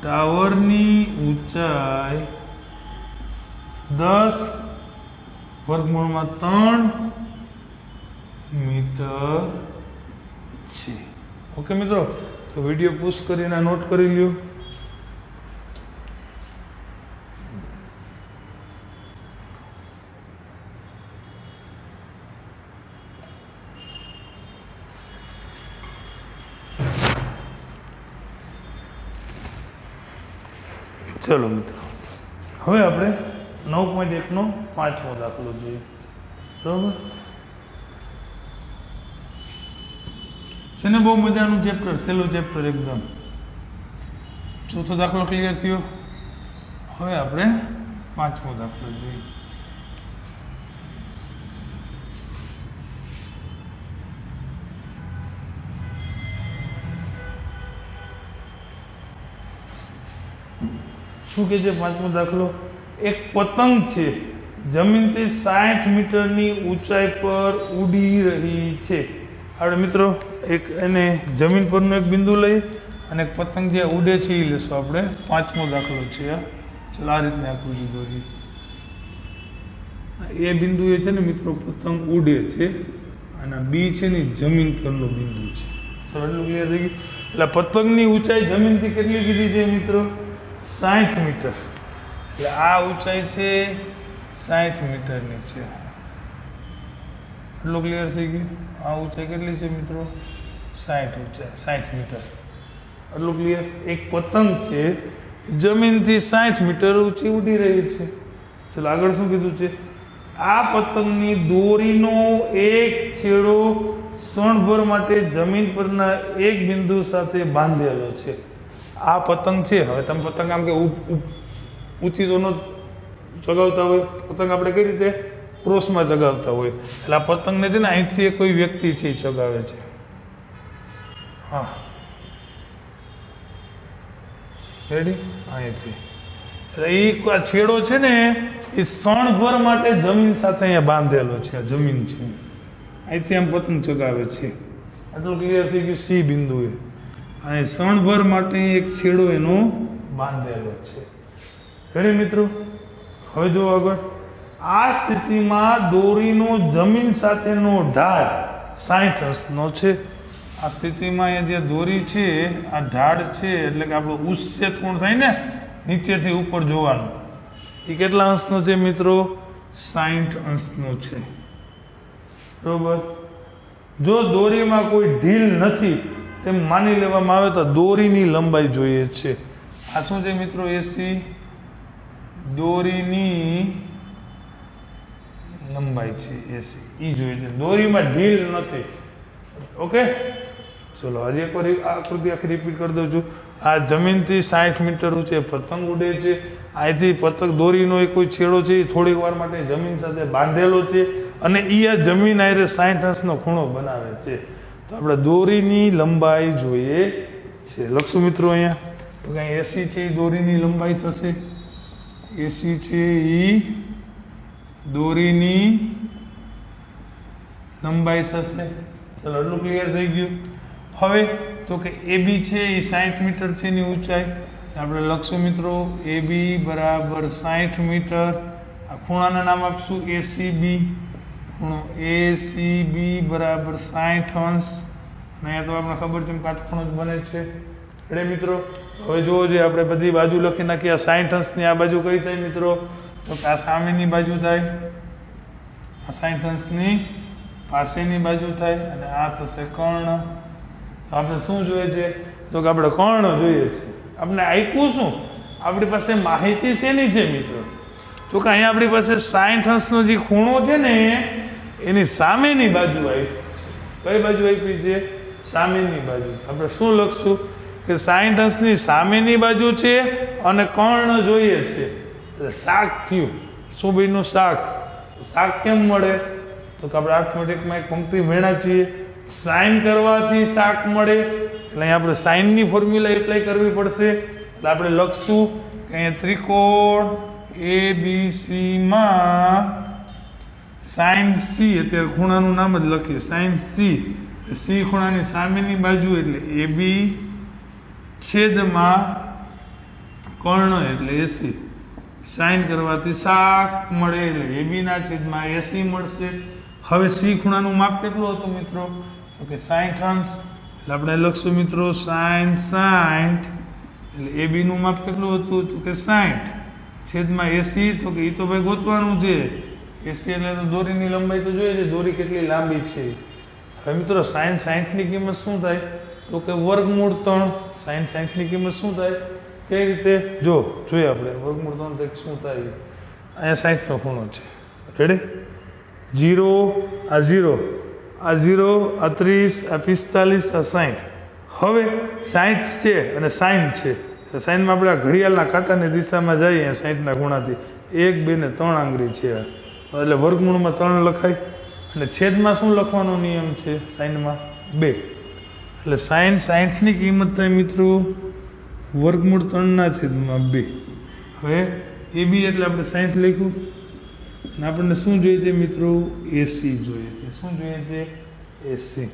ટાવરની ઊંચાઈ 10 વર્ગમૂળમાં 3 મીટર છે. ઓકે મિત્રો, તો વિડીયો પુશ કરીને નોટ કરી લ્યો. ચલો મિત્રો, હવે આપણે 9.1 નો 5મો દાખલો જોઈએ. બરાબર છે ને? બહુ મજાનું ચેપ્ટર, સહેલું ચેપ્ટર એકદમ. ચોથો દાખલો ક્લિયર થયો. હવે આપણે 5મો દાખલો જોઈએ. શું કે છે 5મો દાખલો? એક પતંગ છે જમીનથી 60 મીટરની ઊંચાઈ પર ઉડી રહી છે. આપણે મિત્રો એક એને જમીન પરનું એક બિંદુ લઈ અને એક પતંગ જે ઉડે છે એ લેશું. આપણે 5મો દાખલો છે. ચલો આ રીતની આકૃતિ દોરીએ. એ બિંદુ એ છે ને મિત્રો પતંગ ઉડે છે અને બી છે ને જમીન પરનું બિંદુ છે. તો એટલું ક્લિયર થઈ ગયું. એટલે પતંગની ઊંચાઈ જમીનથી કેટલી કીધી છે મિત્રો? 60 મીટર. એટલે આ ઊંચાઈ છે 60 મીટરની છે. એટલું ક્લિયર થઈ ગયું. આ ઊંચાઈ કેટલી છે મિત્રો? 60 મીટર. એટલું ક્લિયર. એક પતંગ છે જમીનથી 60 મીટર ઊંચી ઉડી રહી છે. ચલો આગળ શું કીધું છે? આ પતંગની દોરીનો એક છેડો ક્ષણભર માટે જમીન પરના એક બિંદુ સાથે બાંધેલો છે. આ પતંગ છે. હવે તમે પતંગ આમ કે ઊંચી તો ન ચગાવતા હોય, પતંગ આપણે કઈ રીતે ક્રોસમાં ચગાવતા હોય. એટલે આ પતંગને છે ને અહીંથી કોઈ વ્યક્તિ છે એ ચગાવે છે. હા, રેડી? અહીંથી એટલે એ છેડો છે ને એ ક્ષણભર માટે જમીન સાથે અહીંયા બાંધેલો છે. આ જમીન છે, અહીંથી આમ પતંગ ચગાવે છે. આટલું ક્લિયર થઈ ગયું. સી બિંદુએ અહીં ક્ષણભર માટે એક છેડો એનો બાંધેલો છે. રેડી મિત્રો? હવે જો આગળ આ સ્થિતિમાં દોરીનો જમીન સાથેનો ઢાળ 60 અંશનો છે. આ સ્થિતિમાં અહીંયા જે દોરી છે આ ઢાળ છે એટલે કે આપણો ઉચ્છેદ કોણ થાય ને નીચેથી ઉપર જોવાનું, એ કેટલા અંશનો છે મિત્રો? 60 અંશનો છે. બરોબર. જો દોરીમાં કોઈ ઢીલ નથી તેમ માની લેવામાં આવે તો દોરીની લંબાઈ જોઈએ છે. આ શું છે મિત્રો? એસી દોરીની લંબાઈ છે. એસી ઈ જોઈએ છે. દોરીમાં ઢીલ નથી. ઓકે, ચલો હજી એક વાર આકૃતિ આખી રિપીટ કરી દઉં છું. આ જમીનથી 60 મીટર ઊંચે પતંગ ઉડે છે. અહીંથી પતંગ દોરીનો એક કોઈ છેડો છે એ થોડીક વાર માટે જમીન સાથે બાંધેલો છે અને એ આ જમીન આરે 60 અંશનો ખૂણો બનાવે છે. તો આપણે દોરીની લંબાઈ જોઈએ છે. લખશું મિત્રો અહીંયા તો કાંઈ એસી છે એ દોરીની લંબાઈ થશે. એસી છે એ દોરીની લંબાઈ થશે. ચલો એટલું ક્લિયર થઈ ગયું. હવે તો કે AB છે એ 60 મીટર છે એની ઊંચાઈ. આપણે લખશું મિત્રો AB બરાબર 60 મીટર આ ખૂણાને નામ આપશું ACB. ખૂણો ACB બરાબર 60 અંશ. અને અહીંયા તો આપણે ખબર છે કાટખૂણો જ બને છે. એટલે મિત્રો હવે જુઓ જે આપણે બધી બાજુ લખી નાખીએ. 60 અંશની આ બાજુ કઈ થાય મિત્રો? તો કે આ સામેની બાજુ થાય. આ 60 અંશની પાસેની બાજુ થાય. અને આ થશે કર્ણ. તો આપણે શું જોઈએ છે? તો કે આપણે કર્ણ જોઈએ છે. આપણે આપ્યું શું? આપણી પાસે માહિતી શેની છે મિત્રો? તો કે અહીંયા આપણી પાસે 60 અંશનો જે ખૂણો છે ને એની સામેની બાજુ આપી છે. કઈ બાજુ આપી છે? સામેની બાજુ. આપણે શું લખશું કે 60 અંશની સામેની બાજુ છે અને કર્ણ જોઈએ છે. એટલે શાક થયું. શું બન્યું? શાક. શાક કેમ મળે? તો કે આપણે આર્થમેટિકમાં એક પંક્તિ ભણ્યા છીએ, સાઇન કરવાથી શાક મળે. એટલે અહીંયા આપણે સાઇનની ફોર્મ્યુલા એપ્લાય કરવી પડશે. એટલે આપણે લખશું કે અહીંયા ત્રિકોણ ABC માં સાઇન C, અત્યારે ખૂણાનું નામ જ લખીએ સાઇન C ખૂણાની સામેની બાજુ એટલે AB છેદમાં કર્ણ એટલે AC. સાઇન કરવાથી શાક મળે એટલે AB ના છેદમાં AC મળશે. હવે C ખૂણાનું માપ કેટલું હતું મિત્રો? તો કે 60 અંશ. એટલે આપણે લખશું મિત્રો સાઇન 60. એટલે AB નું માપ કેટલું હતું? તો કે 60 છેદમાં AC. તો કે એ તો ભાઈ ગોતવાનું છે. AC એટલે તો દોરીની લંબાઈ તો જોઈએ છે, દોરી કેટલી લાંબી છે. હવે મિત્રો સાઇન 60 ની કિંમત શું થાય? તો કે વર્ગમૂળ 3. સાઇન 60 ની કિંમત શું થાય? કઈ રીતે? જોઈએ આપણે વર્ગમૂળ 3 થાય શું થાય. અહીંયા 60 નો ખૂણો છે. રેડી? 0 આ 0 આ 0 આ 30 આ 45 આ 60. હવે 60 છે અને સાઇન છે. સાઇનમાં આપણે ઘડિયાળના કાંટાની દિશામાં જઈએ 60 ના ખૂણાથી 1 2 ને 3 આંગળી છે. એટલે વર્ગમૂળમાં 3 લખાય. અને છેદમાં શું લખવાનો નિયમ છે? સાઇનમાં 2. એટલે સાઇન 60 ની કિંમત થાય મિત્રો વર્ગમૂળ 3 ના છેદમાં 2. હવે AB એટલે આપણે 60 લખ્યું. અને આપણને શું જોઈએ છે મિત્રો? AC જોઈએ છે. શું જોઈએ છે? AC.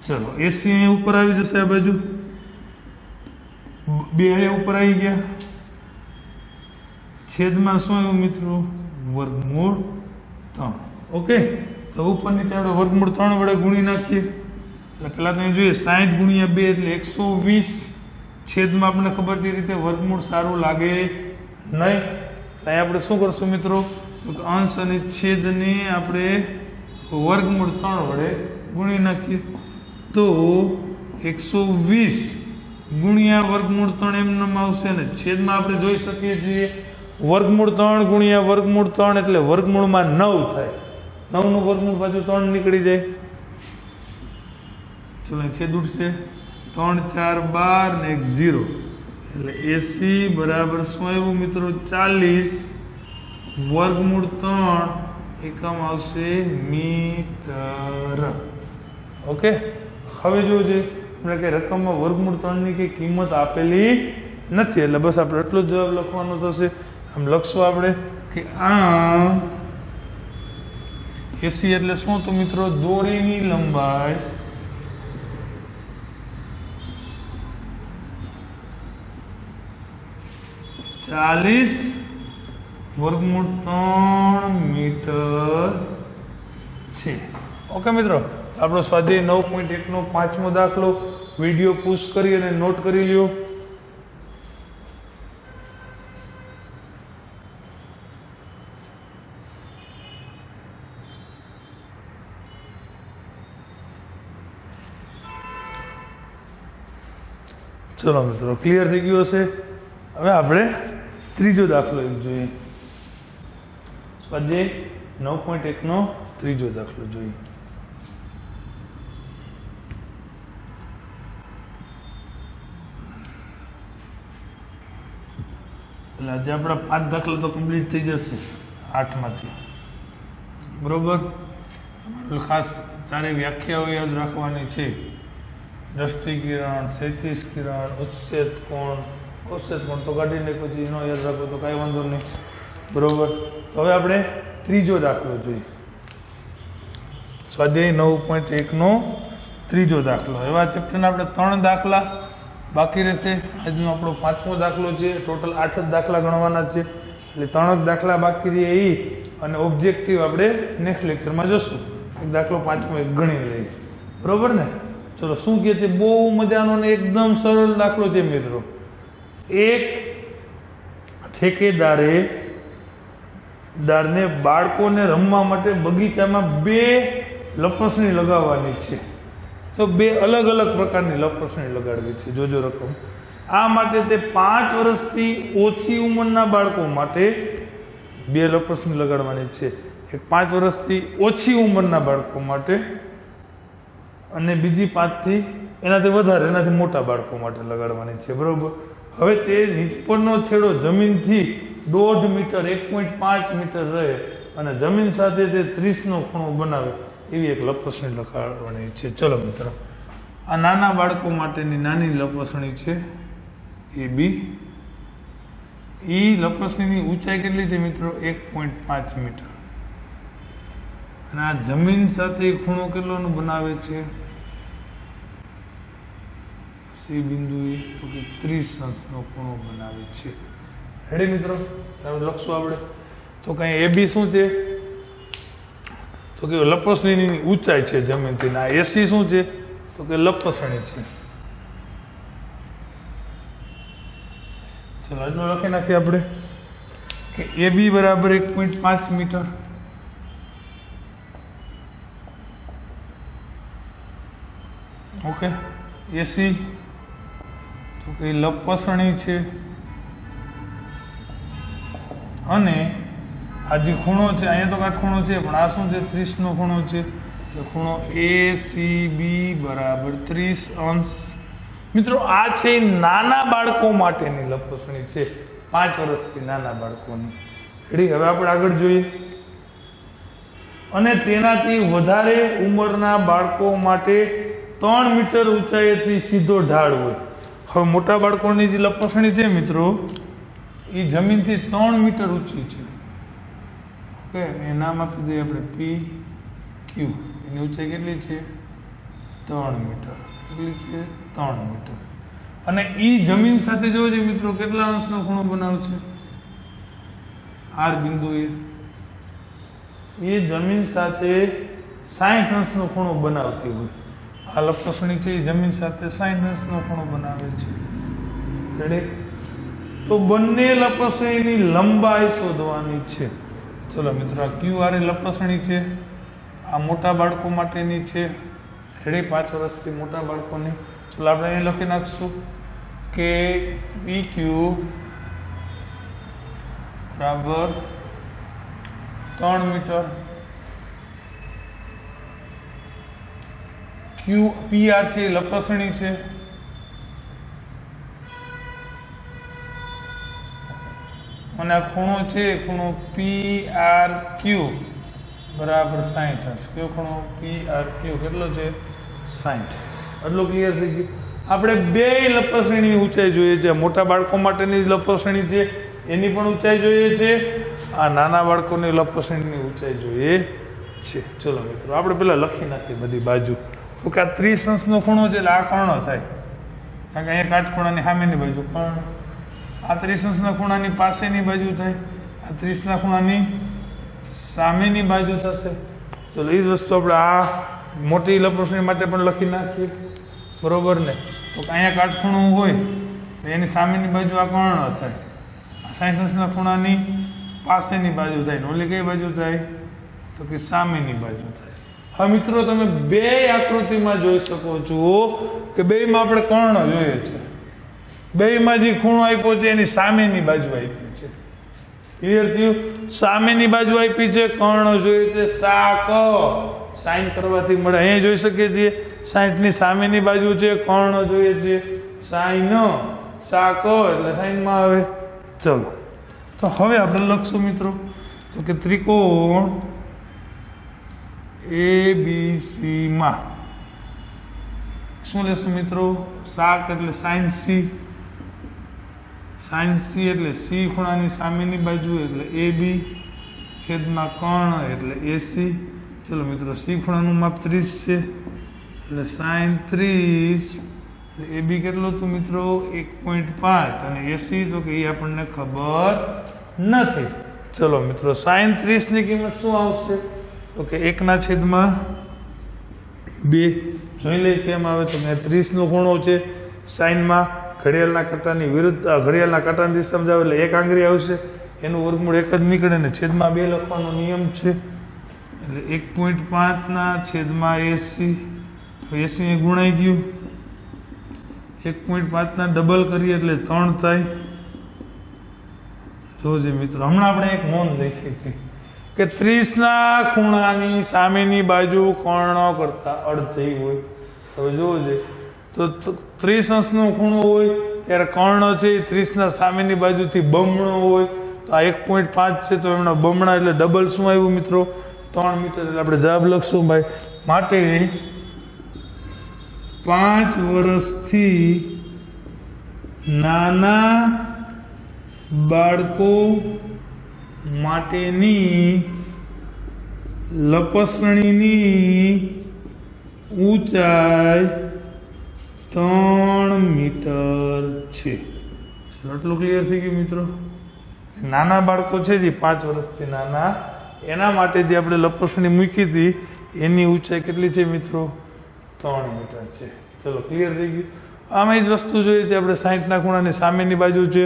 ચલો AC અહીંયા ઉપર આવી જશે. આ બાજુ 2 અહીંયા ઉપર આવી ગયા. છેદમાં શું આવ્યું મિત્રો? વર્ગમૂળ 3. ઓકે. તો ઉપરની આપણે વર્ગમૂળ 3 વડે ગુણી નાખીએ. એટલે પહેલાં તમે જોઈએ 60 ગુણ્યા 2 એટલે 120. છેદમાં આપણને ખબર છે રીતે વર્ગમૂળ સારું લાગે નહીં. અહીં આપણે શું કરશું મિત્રો? તો અંશ અને છેદને આપણે વર્ગમૂળ 3 વડે ગુણી નાખીએ. તો 120 ગુણ્યા વર્ગમૂળ 3 એમનેમ આવશે. અને છેદમાં આપણે જોઈ શકીએ છીએ વર્ગમૂળ 3 ગુણ્યા વર્ગમૂળ 3 એટલે વર્ગમૂળમાં 9 થાય. 9 નું વર્ગમૂળ પાછું 3 નીકળી જાય. ચલો છેદ ઉઠશે 3 4 12 ને 1 0. એટલે AC બરાબર શું આવ્યું મિત્રો? 40 વર્ગમૂળ 3 એકમ આવશે મીટર. ઓકે. હવે જોજો આપણે કે રકમમાં વર્ગમૂળ 3 ની કઈ કિંમત આપેલી નથી. એટલે બસ આપણે એટલો જ જવાબ લખવાનો થશે. આમ લખશું આપણે કે આ AC એટલે શું? તો મિત્રો દોરીની લંબાઈ ચાલીસ વર્ગમૂળ 3 મીટર છે. ઓકે મિત્રો, આપણો સ્વાધ્યાય 9.1 નો 5મો દાખલો વિડીયો પુશ કરી અને નોટ કરી લ્યો. ચલો મિત્રો, ક્લિયર થઈ ગયું હશે. હવે આપણે ત્રીજો દાખલો જોઈએ. સ્વાધ્યાય 9.1 નો ત્રીજો દાખલો જોઈએ. એટલે આજે આપણા 5 દાખલા તો કમ્પ્લીટ થઈ જશે 8 માંથી. બરોબર. તમારે ખાસ 4 વ્યાખ્યાઓ યાદ રાખવાની છે. દ્રષ્ટિકિરણ, ક્ષૈતિજ કિરણ, ઉચ્છેદ કોણ તો કાઢીને પછી એનો યાદ રાખો તો કાંઈ વાંધો નહીં. બરોબર. તો હવે આપણે ત્રીજો દાખલો જોઈએ. સ્વાધ્યાય 9.1 નો ત્રીજો દાખલો. એવા ચેપ્ટરના આપણે 3 દાખલા બાકી રહેશે. આજનો આપણો 5મો દાખલો છે. ટોટલ 8 જ દાખલા ગણવાના છે. એટલે 3 દાખલા બાકી રહે એ અને ઓબ્જેક્ટિવ આપણે નેક્સ્ટ લેક્ચરમાં જોશું. એક દાખલો 5મો એક ગણી લઈએ, બરોબર ને? ચલો શું કહે છે? બહુ મજાનો ને એકદમ સરળ દાખલો છે મિત્રો. એક ઠેકેદારને બાળકોને રમવા માટે બગીચામાં 2 લપસણી લગાવવાની છે. તો 2 અલગ અલગ પ્રકારની લપસણી લગાડવી છે. જોજો રકમ. આ માટે તે 5 વર્ષથી ઓછી ઉંમરના બાળકો માટે 2 લપસણી લગાડવાની છે. એક 5 વર્ષથી ઓછી ઉંમરના બાળકો માટે અને બીજી 5 થી એનાથી વધારે એનાથી મોટા બાળકો માટે લગાડવાની છે, બરોબર? હવે તે નીચપણનો છેડો જમીનથી 1.5 મીટર 1.5 મીટર રહે અને જમીન સાથે તે 30નો ખૂણો બનાવે એવી એક લપસણી લગાડવાની છે. ચલો મિત્રો, આ નાના બાળકો માટેની નાની લપસણી છે એ બી. લપસણીની ઊંચાઈ કેટલી છે મિત્રો? 1.5 મીટર. અને આ જમીન સાથે ખૂણો કેટલોનો બનાવે છે સી બિંદુએ? તો કે 30 અંશનો ખૂણો બનાવે છે. રેડી મિત્રો? હવે લખશું આપણે. તો કઈ એ બી શું છે? તો કે લપસણીની ઊંચાઈ છે જમીનથી. આ એસી શું છે? તો કે લપસણી છે. ચલો એટલું લખી નાખીએ આપણે કે એ બી બરાબર 1.5 મીટર. ઓકે. એસી તો કે લપસણી છે અને આ જે ખૂણો છે અહીંયા તો કાટખૂણો છે પણ આ શું છે? 30નો ખૂણો છે. ખૂણો ACB બરાબર 30 અંશ. મિત્રો આ છે નાના બાળકો માટેની લપસણી છે, 5 વર્ષથી નાના બાળકોની. રેડી? હવે આપણે આગળ જોઈએ. અને તેનાથી વધારે ઉંમરના બાળકો માટે 3 મીટર ઊંચાઈથી સીધો ઢાળ હોય. હવે મોટા બાળકોની જે લપસણી છે મિત્રો એ જમીનથી 3 મીટર ઊંચી છે. ઓકે, એ નામ આપી દઈએ આપણે PQ. એની ઊંચાઈ કેટલી છે? 3 મીટર. કેટલી છે? 3 મીટર. અને એ જમીન સાથે જોવો છે મિત્રો કેટલા અંશનો ખૂણો બનાવશે? R બિંદુએ એ જમીન સાથે 60 અંશનો ખૂણો બનાવતી હોય. આ લપસણી છે એ જમીન સાથે 60 અંશનો ખૂણો બનાવે છે. રેડી? તો બંને લપસણીની લંબાઈ શોધવાની છે. ચલો મિત્રો, આ QR એ લપસણી છે, આ મોટા બાળકો માટેની છે. રેડી? 5 વર્ષથી મોટા બાળકોની. ચલો આપણે અહીં લખી નાખશું કે PQ બરાબર 3 મીટર. PR છે એ લપસણી છે અને આ ખૂણો છે ખૂણો PRQ બરાબર 60 હશે. કયો ખૂણો? PRQ કેટલો છે? 60. એટલું ક્લિયર થઈ ગયું. આપણે 2 લપસણીની ઊંચાઈ જોઈએ છે. મોટા બાળકો માટેની લપસણી છે એની પણ ઊંચાઈ જોઈએ છે, આ નાના બાળકોની લપસણીની ઊંચાઈ જોઈએ છે. ચલો મિત્રો, આપણે પેલા લખી નાખીએ બધી બાજુ. તો કે આ 30 અંશનો ખૂણો છે એટલે આ કર્ણ થાય, કારણ કે અહીંયા કાટખૂણાની સામેની બાજુ કર્ણ. આ 30 અંશના ખૂણાની પાસેની બાજુ થાય, આ 30ના ખૂણાની સામેની બાજુ થશે. ચલો એ જ વસ્તુ આપણે આ મોટી લપસણી માટે પણ લખી નાખીએ, બરોબર ને? તો અહીંયા કાટખૂણું હોય એની સામેની બાજુ આ કર્ણ થાય, આ 60 અંશના ખૂણાની પાસેની બાજુ થાય. ઓલી કઈ બાજુ થાય? તો કે સામેની બાજુ થાય. હવે મિત્રો તમે 2 આકૃતિમાં જોઈ શકો છો કે 2માં આપણે કર્ણ જોઈએ છે, 2માં જે ખૂણો આપ્યો છે એની સામેની બાજુ આપી છે. ક્લિયર થયું? સામેની બાજુ આપી છે, કર્ણ જોઈએ છે. સાઇન કરવાથી મળે. અહીંયા જોઈ શકીએ છીએ 60ની સામેની બાજુ છે, કર્ણ જોઈએ છે. સાઇન એટલે સાઇનમાં આવે. ચલો તો હવે આપણે લખશું મિત્રો તો કે ત્રિકોણ ABC માં શું લેશું મિત્રો? શાક એટલે સાઇન સી. સાઇન સી એટલે સી ખૂણાની સામેની બાજુ એટલે AB છેદમાં કર્ણ એટલે AC. ચલો મિત્રો, સી ખૂણાનું માપ 30 છે એટલે સાઇન 30 એટલે AB કેટલો હતું મિત્રો? 1.5 અને AC તો કે એ આપણને ખબર નથી. ચલો મિત્રો, સાઈન 30 ની કિંમત શું આવશે? તો કે 1/2. જોઈ લઈએ કેમ આવે. તો કે 30 નો ખૂણો છે સાઈનમાં ઘડિયાળના કાંટાની વિરુદ્ધ, ઘડિયાળના કાંટાની દિશામાં જાવ એટલે 1 આંગળી આવશે, એનું વર્ગમૂળ 1 જ નીકળે ને છેદમાં 2 લખવાનો નિયમ છે. એટલે 1.5/80. 80 ગુણાઈ ગયું. 1.5 ડબલ કરીએ એટલે 3 થાય. જોજે મિત્રો, હમણાં આપણે એક નોંધ લખી હતી કે 30 ના ખૂણાની સામેની બાજુ કર્ણ કરતા અડધી હોય. હવે જોજે, તો 30 અંશનો ખૂણો હોય ત્યારે કર્ણ છે એ 30 ના સામેની બાજુથી બમણો હોય. તો આ 1.5 છે તો એમના બમણા એટલે ડબલ શું આવ્યું મિત્રો? 3 મીટર. એટલે આપણે જવાબ લખશું ભાઈ. માટે 5 વર્ષથી નાના બાળકો માટેની લપસણીની ઊંચાઈ 3 મીટર છે. ચલો, આટલું ક્લિયર થઈ ગયું મિત્રો. નાના બાળકો છે જે 5 વર્ષથી નાના, એના માટે જે આપણે લપસણી મૂકી હતી એની ઊંચાઈ કેટલી છે મિત્રો? 3 મીટર છે. ચલો, ક્લિયર થઈ ગયું. આમાં જ વસ્તુ જોઈએ છે આપણે. 60 ના ખૂણાની સામેની બાજુ છે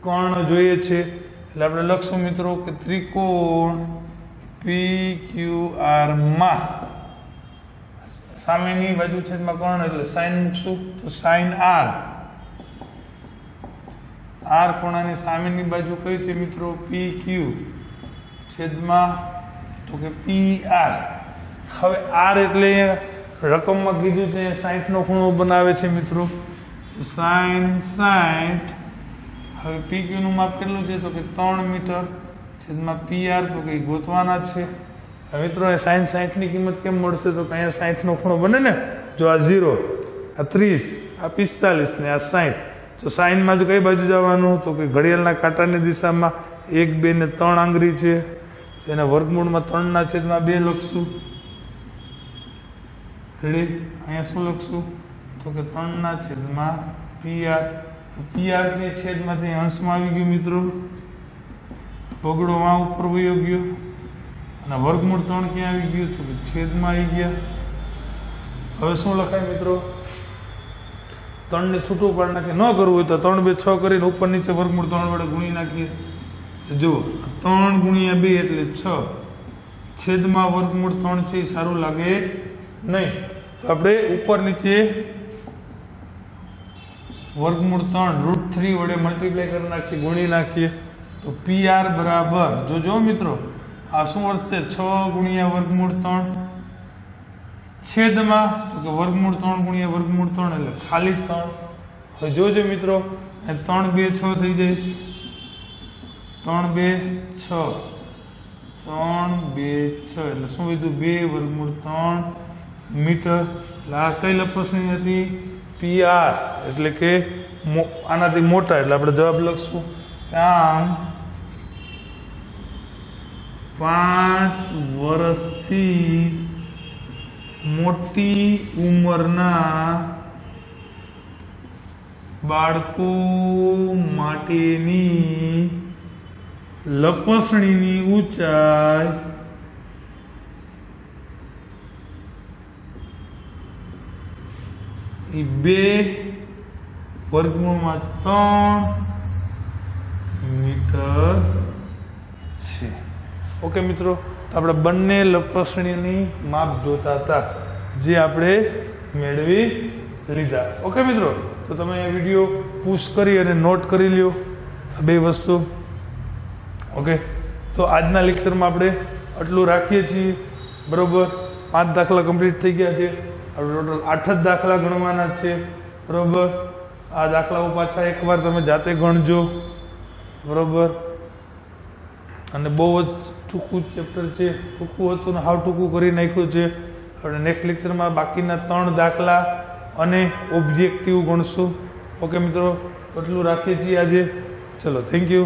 કર્ણ જોઈએ છે એટલે આપણે લખશું મિત્રો કે ત્રિકોણ PQR માં સામેની બાજુ છેદમાં કર્ણ એટલે સાઈન મૂકશું. તો સાઈન R કોણાની સામેની બાજુ કઈ છે મિત્રો? PQ છેદમાં તો કે PR. હવે R એટલે રકમમાં કીધું છે 60 નો ખૂણો બનાવે છે મિત્રો. તો સાઈન 60. હવે PQ નું માપ કેટલું છે? તો કે 3 મીટર છેદમાં PR તો કે ગોતવાના છે. હવે મિત્રો સાઈન 60 ની કિંમત કેમ મળશે? તો કે અહીંયા 60 નો ખૂણો બને ને. જો આ 0, આ 30, આ 45 ને આ 60. તો સાઈનમાં જો કઈ બાજુ જવાનું? તો કે ઘડિયાળના કાંટાની દિશામાં 1, 2 ને 3 આંગળી છે. એના વર્ગમૂળમાં 3 ના છેદમાં 2 લખશું. રેડી? અહીંયા શું લખશું? તો કે 3 ના છેદમાં PR. PR જે છેદમાંથી અંશમાં આવી ગયું મિત્રો. બગડો આ ઉપર વયો ગયો અને વર્ગમૂળ 3 ક્યાં આવી ગયું? તો કે છેદમાં આવી ગયા. હવે શું લખાય મિત્રો? 3 ને છૂટું પાડી નાખીએ. ન કરવું હોય તો 3 2 6 કરીને ઉપર નીચે વર્ગમૂળ 3 વડે ગુણી નાખીએ. જુઓ, 3 ગુણ્યા 2 એટલે 6 છેદમાં વર્ગમૂળ 3 છે. સારું લાગે નહીં તો આપણે ઉપર નીચે વર્ગમૂળ 3 √3 વડે મલ્ટીપ્લાય કરી નાખીએ, ગુણી નાખીએ. તો PR બરાબર જો મિત્રો આ શું વધશે? 6 ગુણ્યા વર્ગમૂળ 3 છેદમાં તો કે વર્ગમૂળ 3 ગુણ્યા વર્ગમૂળ 3 એટલે ખાલી 3. હવે જોજો મિત્રો, 3 2 6 થઈ જઈશ. 3 2 6 3 2 6 એટલે શું વધ્યું? 2 વર્ગમૂળ 3 મીટર. એટલે આ કઈ લપસણી હતી? PR એટલે કે આનાથી મોટા. એટલે આપણે જવાબ લખશું. આમ 5 વર્ષથી મોટી ઉંમરના બાળકો માટેની લપસણીની ઊંચાઈ 2 વર્ગમૂળમાં 3 મીટર છે. ઓકે મિત્રો, તો આપણે બંને લપસણીની માપ જોતા હતા જે આપણે મેળવી લીધા. ઓકે મિત્રો, તો તમે આ વિડીયો પુશ કરી અને નોટ કરી લ્યો આ બે વસ્તુ. ઓકે, તો આજના લેક્ચરમાં આપણે આટલું રાખીએ છીએ. બરોબર, 5 દાખલા કમ્પ્લીટ થઈ ગયા છે. ટોટલ 8 જ દાખલા ગણવાના છે. બરોબર, આ દાખલાઓ પાછા એકવાર તમે જાતે ગણજો. બરોબર, અને બહુ જ ટૂંકું ચેપ્ટર છે. ટૂંકું હતું ને હાવ ટૂંકું કરી નાખ્યું છે. હવે નેક્સ્ટ લેક્ચરમાં બાકીના 3 દાખલા અને ઓબ્જેક્ટિવ ગણશું. ઓકે મિત્રો, એટલું રાખીએ છીએ આજે. ચલો, થેન્ક યુ.